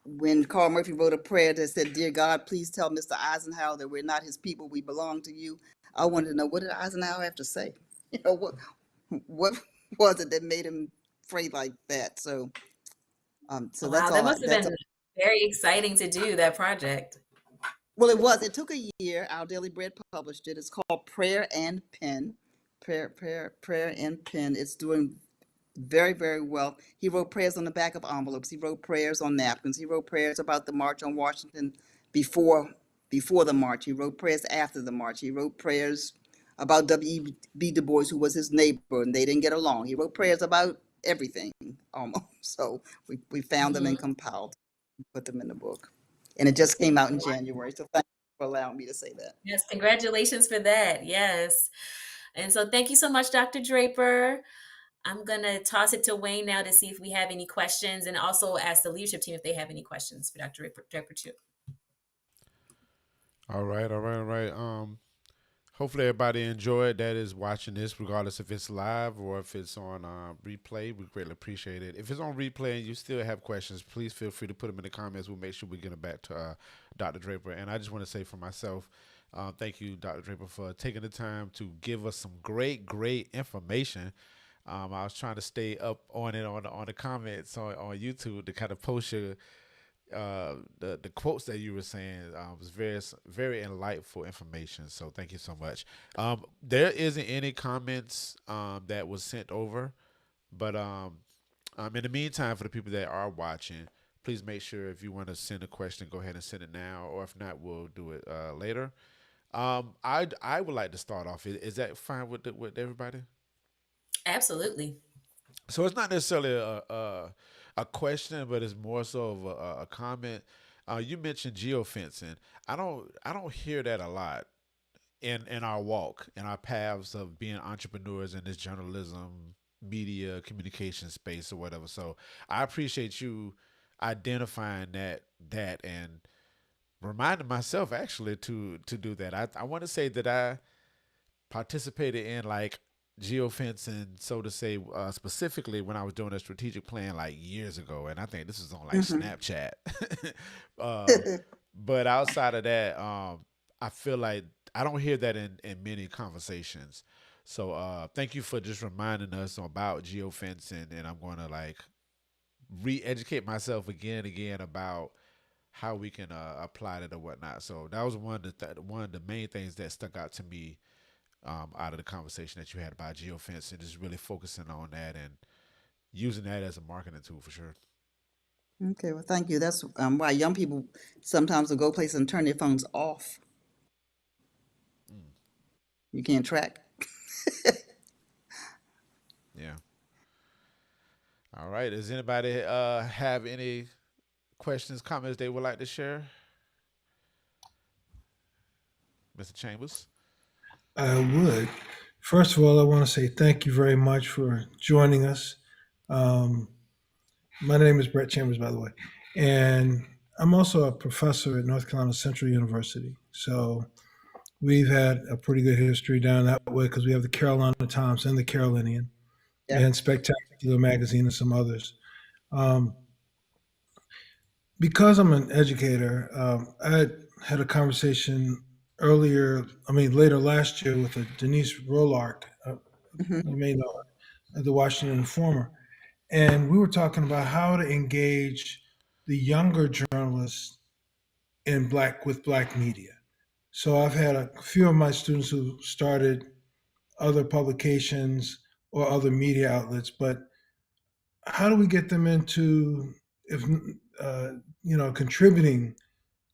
when Carl Murphy wrote a prayer that said, "Dear God, please tell Mr. Eisenhower that we're not his people, we belong to you," I wanted to know, what did Eisenhower have to say? What was it that made him pray like that? So so that's Wow, that all. must have been very exciting to do that project. Well, it was. It took a year. Our Daily Bread published it. It's called Prayer and Pen. Prayer and Pen. It's doing very, very well. He wrote prayers on the back of envelopes. He wrote prayers on napkins. He wrote prayers about the March on Washington before the march. He wrote prayers after the march. He wrote prayers about W.E.B. Du Bois, who was his neighbor, and they didn't get along. He wrote prayers about everything almost. So we found them and compiled, put them in the book. And it just came out in January. So thank you for allowing me to say that. Yes, congratulations for that. Yes. And so thank you so much, Dr. Draper. I'm going to toss it to Wayne now to see if we have any questions, and also ask the leadership team if they have any questions for Dr. Draper too. All right. Hopefully everybody enjoyed that is watching this, regardless if it's live or if it's on replay. We greatly appreciate it. If it's on replay and you still have questions, please feel free to put them in the comments. We'll make sure we get them back to Dr. Draper. And I just want to say for myself, thank you, Dr. Draper, for taking the time to give us some great information. I was trying to stay up on it on the comments on YouTube to kind of post your the quotes that you were saying was very enlightful information. So thank you so much. There isn't any comments that was sent over, but in the meantime, for the people that are watching, please make sure if you want to send a question, go ahead and send it now, or if not, we'll do it later. I would like to start off. Is that fine with everybody? Absolutely. So it's not necessarily a question, but it's more so of a comment. You mentioned geofencing. I don't hear that a lot in our walk, in our paths of being entrepreneurs in this journalism, media, communication space or whatever. So I appreciate you identifying that and reminding myself actually to do that. I want to say that I participated in like geofencing, so to say, specifically when I was doing a strategic plan like years ago, and I think this is on like Snapchat. But outside of that, I feel like I don't hear that in many conversations. So thank you for just reminding us about geofencing, and I'm going to like re-educate myself again and again about how we can apply it or whatnot. So that was one of the main things that stuck out to me out of the conversation that you had about geofencing, is really focusing on that and using that as a marketing tool for sure. Okay, well, thank you. That's why young people sometimes will go places and turn their phones off. You can't track. Yeah. All right. Does anybody have any questions, comments they would like to share? Mr. Chambers? I would. First of all, I want to say thank you very much for joining us. My name is Brett Chambers, by the way, and I'm also a professor at North Carolina Central University. So we've had a pretty good history down that way because we have the Carolina Times and the Carolinian and Spectacular Magazine and some others. Because I'm an educator, I had a conversation later last year with Denise Rolark, you may know her, at the Washington Informer. And we were talking about how to engage the younger journalists with black media. So I've had a few of my students who started other publications or other media outlets, but how do we get them into contributing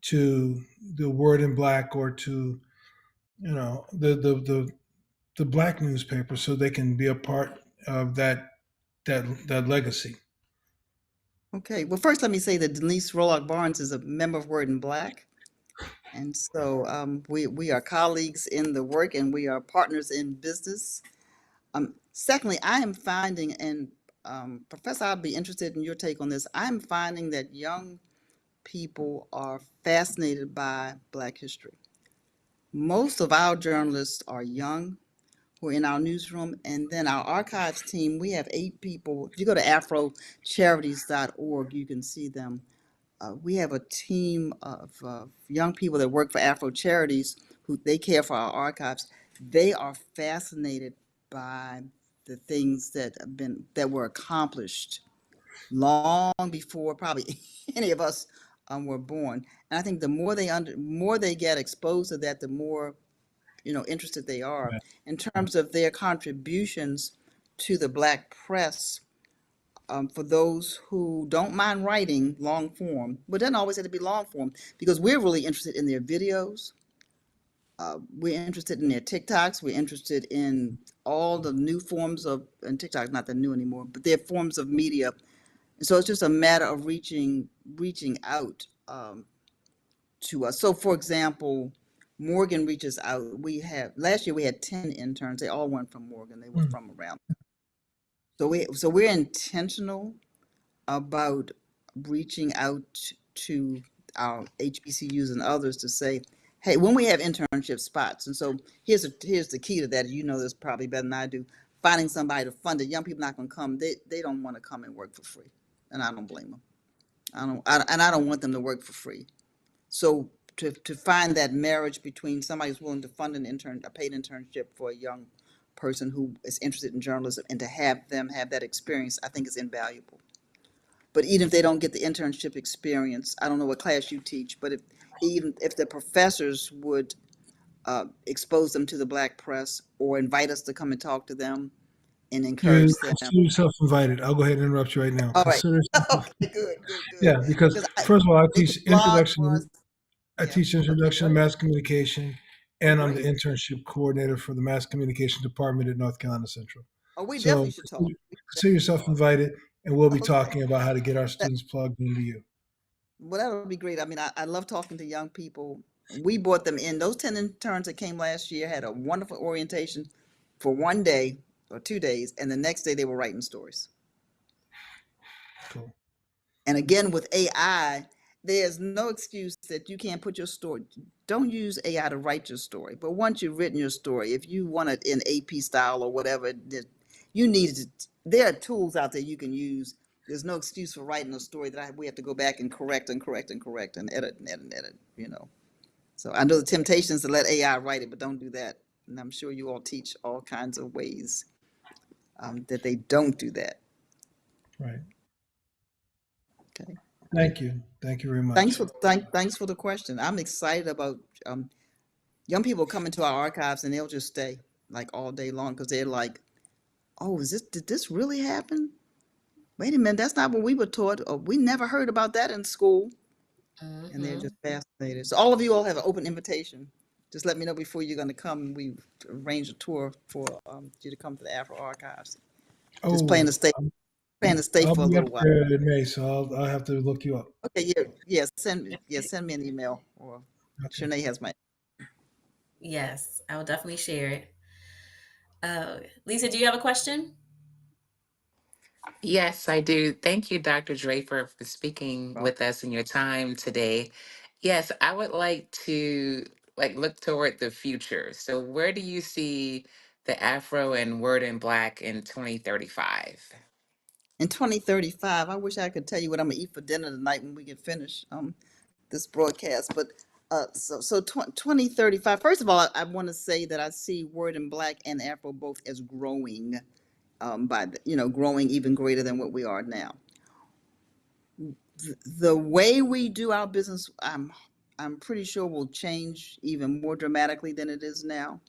to the Word in Black or to the black newspaper so they can be a part of that legacy? Okay, well, first let me say that Denise Rolark Barnes is a member of Word in Black. And so we are colleagues in the work, and we are partners in business. Secondly, I am finding, and Professor, I'd be interested in your take on this. I'm finding that young people are fascinated by Black history. Most of our journalists are young who are in our newsroom, and then our archives team, we have 8 people. If you go to afrocharities.org, you can see them. We have a team of young people that work for Afro Charities who they care for our archives. They are fascinated by the things that were accomplished long before probably any of us were born. And I think the more they get exposed to that, the more interested they are in terms of their contributions to the Black press. For those who don't mind writing long form, but it doesn't always have to be long form because we're really interested in their videos. We're interested in their TikToks. We're interested in all the new forms of, and TikTok's not that new anymore, but their forms of media. And so it's just a matter of reaching out to us. So, for example, Morgan reaches out. Last year we had 10 interns. They all went from Morgan. They were from around. So we're intentional about reaching out to our HBCUs and others to say, hey, when we have internship spots, and so here's the key to that. You know this probably better than I do. Finding somebody to fund it. Young people not going to come. They don't want to come and work for free, and I don't blame them. I don't want them to work for free. So to find that marriage between somebody who's willing to fund a paid internship for a young person who is interested in journalism and to have them have that experience, I think is invaluable. But even if they don't get the internship experience, I don't know what class you teach, but even if the professors would expose them to the Black press or invite us to come and talk to them and encourage them. Consider yourself invited. I'll go ahead and interrupt you right now. All right. Consider yourself, Okay, good. yeah, because first of all, I they teach can blog for introduction. us. I Yeah. teach introduction to mass communication, and I'm the Great. internship coordinator for the mass communication department at North Carolina Central. Oh, we So definitely should talk. consider yourself invited, and we'll be Okay. talking about how to get our students plugged into you. Well, that would be great. I mean, I love talking to young people. We brought them in. Those 10 interns that came last year had a wonderful orientation for one day or 2 days, and the next day they were writing stories. Cool. And again, with AI, there's no excuse that you can't put your story. Don't use AI to write your story. But once you've written your story, if you want it in AP style or whatever, you need to, there are tools out there you can use. There's no excuse for writing a story that we have to go back and correct and edit and edit, So I know the temptation is to let AI write it, but don't do that. And I'm sure you all teach all kinds of ways that they don't do that. Right. Okay. Thank you. Thank you very much. Thanks for the question. I'm excited about young people coming to our archives and they'll just stay like all day long because they're like, oh, did this really happen? Wait a minute, that's not what we were taught. Or we never heard about that in school. And they're just fascinated. So all of you all have an open invitation. Just let me know before you're going to come. We arrange a tour for you to come to the Afro Archives. Just plan to stay. I'll For a be little up while. there in May, so I'll have to look you up. Okay, yeah. Send me an email or Okay. Shanae has my. Yes, I will definitely share it. Lisa, do you have a question? Yes, I do. Thank you, Dr. Draper, for speaking with us in your time today. Yes, I would like to look toward the future. So where do you see the Afro and Word in Black in 2035? In 2035, I wish I could tell you what I'm gonna eat for dinner tonight when we get finished this broadcast. But 2035. First of all, I want to say that I see Word in Black and Afro both as growing, growing even greater than what we are now. The way we do our business, I'm pretty sure will change even more dramatically than it is now.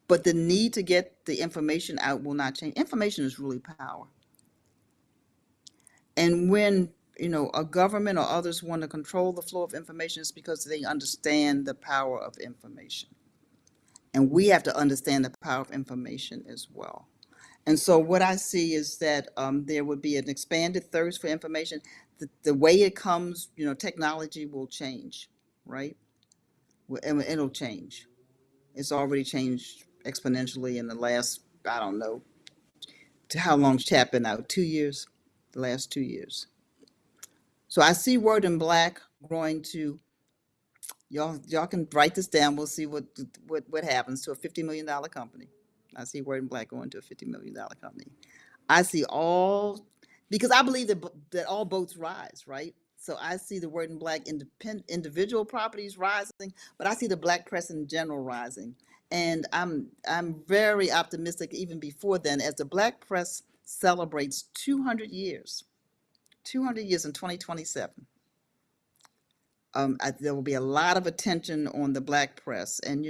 But the need to get the information out will not change. Information is really power. And when a government or others want to control the flow of information, it's because they understand the power of information. And we have to understand the power of information as well. And so what I see is that there would be an expanded thirst for information. The way it comes, technology will change, right? It'll change. It's already changed exponentially in the last, I don't know, how long's chat been out? 2 years, the last 2 years. So I see Word in Black growing to, y'all can write this down. We'll see what happens to a $50 million company. I see Word in Black going to a $50 million company. I see all, because I believe that all boats rise, right? So I see the Word in Black individual properties rising, but I see the Black press in general rising. And I'm very optimistic even before then, as the Black press celebrates 200 years in 2027. There will be a lot of attention on the Black press. And,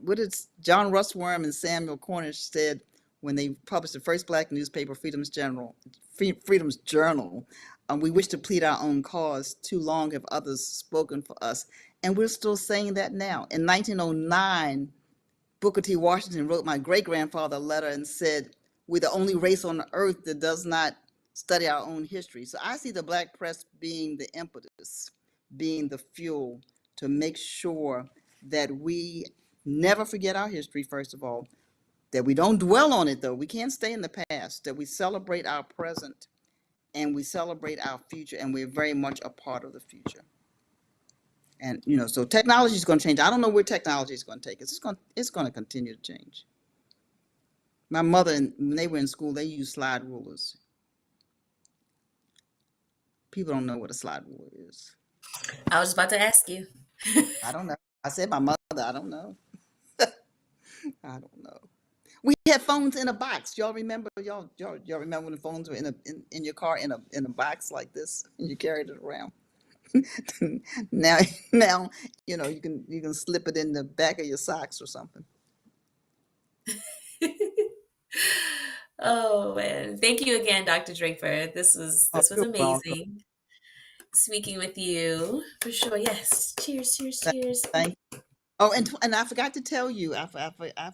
what did John Russwurm and Samuel Cornish said when they published the first Black newspaper, Freedom's Journal? We wish to plead our own cause. Too long have others spoken for us. And we're still saying that now. In 1909, Booker T. Washington wrote my great-grandfather a letter and said, "We're the only race on the earth that does not study our own history." So I see the Black press being the impetus, being the fuel to make sure that we never forget our history, first of all, that we don't dwell on it, though. We can't stay in the past, that we celebrate our present and we celebrate our future, and we're very much a part of the future. And, so technology is going to change. I don't know where technology is going to take us. It's going to continue to change. My mother, when they were in school, they used slide rulers. People don't know what a slide ruler is. I was about to ask you. I don't know. I said my mother, I don't know. I don't know. We had phones in a box. Y'all remember? Y'all remember when the phones were in your car in a box like this, and you carried it around? now you can slip it in the back of your socks or something. Oh man, thank you again, Dr. Draper. This was You're welcome. amazing speaking with you for sure. Yes, cheers, cheers, cheers. Thank you. Oh, and I forgot to tell you. I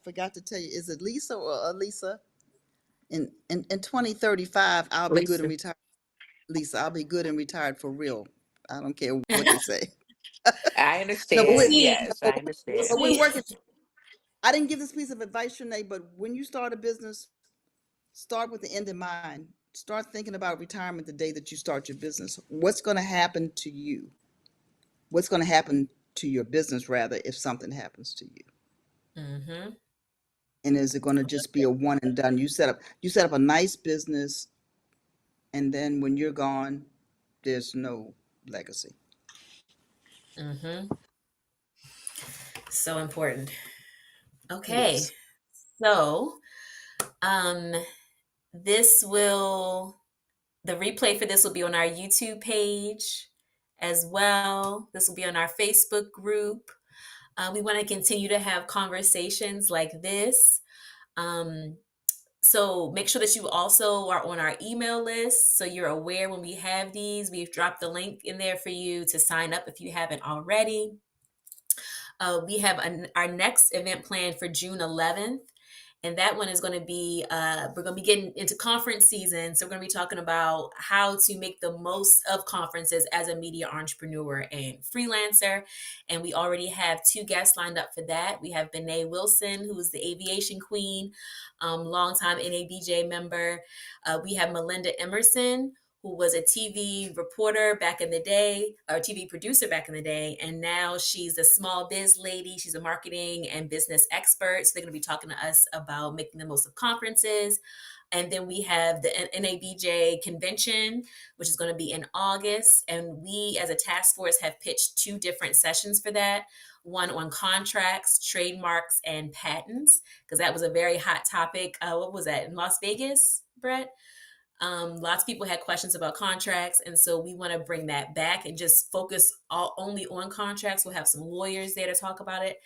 forgot to tell you. Is it Lisa or Elisa? In 2035, I'll be good and retired. Lisa, I'll be good and retired for real. I don't care what they say. I No, understand. Yes, I understand. but we're working. I didn't give this piece of advice, Shanae, but when you start a business, start with the end in mind. Start thinking about retirement the day that you start your business. What's going to happen to you? What's going to happen to your business, rather, if something happens to you? Mm-hmm. And is it going to just be a one and done? You set up a nice business, and then when you're gone, there's no legacy. Mm-hmm. So important. Okay. Yes. So, the replay for this will be on our YouTube page as well. This will be on our Facebook group. We want to continue to have conversations like this. So make sure that you also are on our email list so you're aware when we have these. We've dropped the link in there for you to sign up if you haven't already. We have our next event planned for June 11th. And that one is going to be, we're going to be getting into conference season. So we're going to be talking about how to make the most of conferences as a media entrepreneur and freelancer. And we already have 2 guests lined up for that. We have Bené Wilson, who is the aviation queen, longtime NABJ member. We have Melinda Emerson, who was a TV reporter back in the day, or TV producer back in the day. And now she's a small biz lady. She's a marketing and business expert. So they're going to be talking to us about making the most of conferences. And then we have the NABJ convention, which is going to be in August. And we as a task force have pitched 2 different sessions for that. One on contracts, trademarks, and patents, because that was a very hot topic. What was that, in Las Vegas, Brett? Lots of people had questions about contracts. And so we want to bring that back and just focus only on contracts. We'll have some lawyers there to talk about it,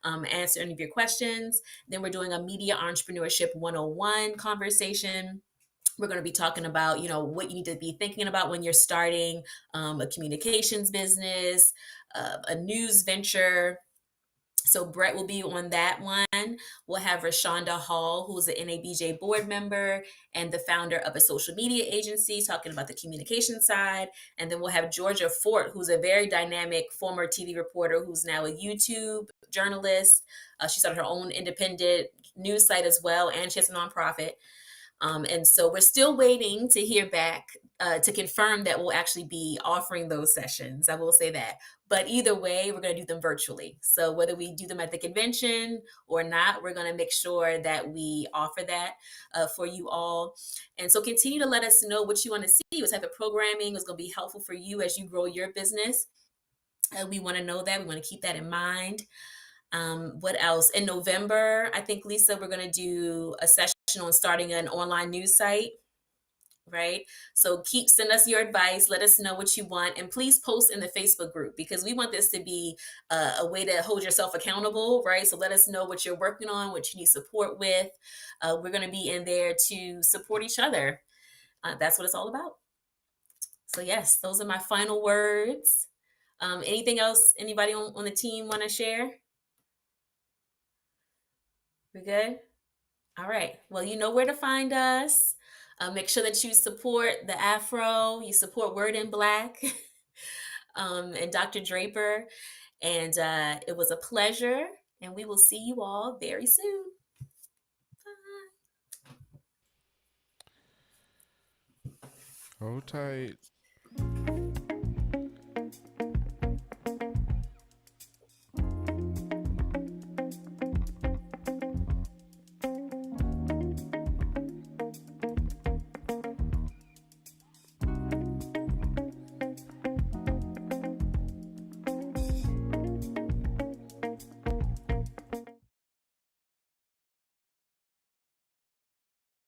answer any of your questions. Then we're doing a Media Entrepreneurship 101 conversation. We're going to be talking about, what you need to be thinking about when you're starting a communications business, a news venture. So Brett will be on that one. We'll have Rashonda Hall, who's an NABJ board member and the founder of a social media agency, talking about the communication side. And then we'll have Georgia Fort, who's a very dynamic former TV reporter who's now a YouTube journalist. She started her own independent news site as well, and she has a nonprofit. And so we're still waiting to hear back to confirm that we'll actually be offering those sessions. I will say that. But either way, we're going to do them virtually. So whether we do them at the convention or not, we're going to make sure that we offer that for you all. And so continue to let us know what you want to see, what type of programming is going to be helpful for you as you grow your business. We want to know that. We want to keep that in mind. What else? In November, I think, Lisa, we're going to do a session on starting an online news site, right? So send us your advice. Let us know what you want. And please post in the Facebook group, because we want this to be a way to hold yourself accountable, right? So let us know what you're working on, what you need support with. We're going to be in there to support each other. That's what it's all about. So yes, those are my final words. Anything else anybody on the team want to share? We good? All right. Well, you know where to find us. Make sure that you support the Afro, you support Word in Black, and Dr. Draper. And it was a pleasure. And we will see you all very soon. Bye. Hold tight.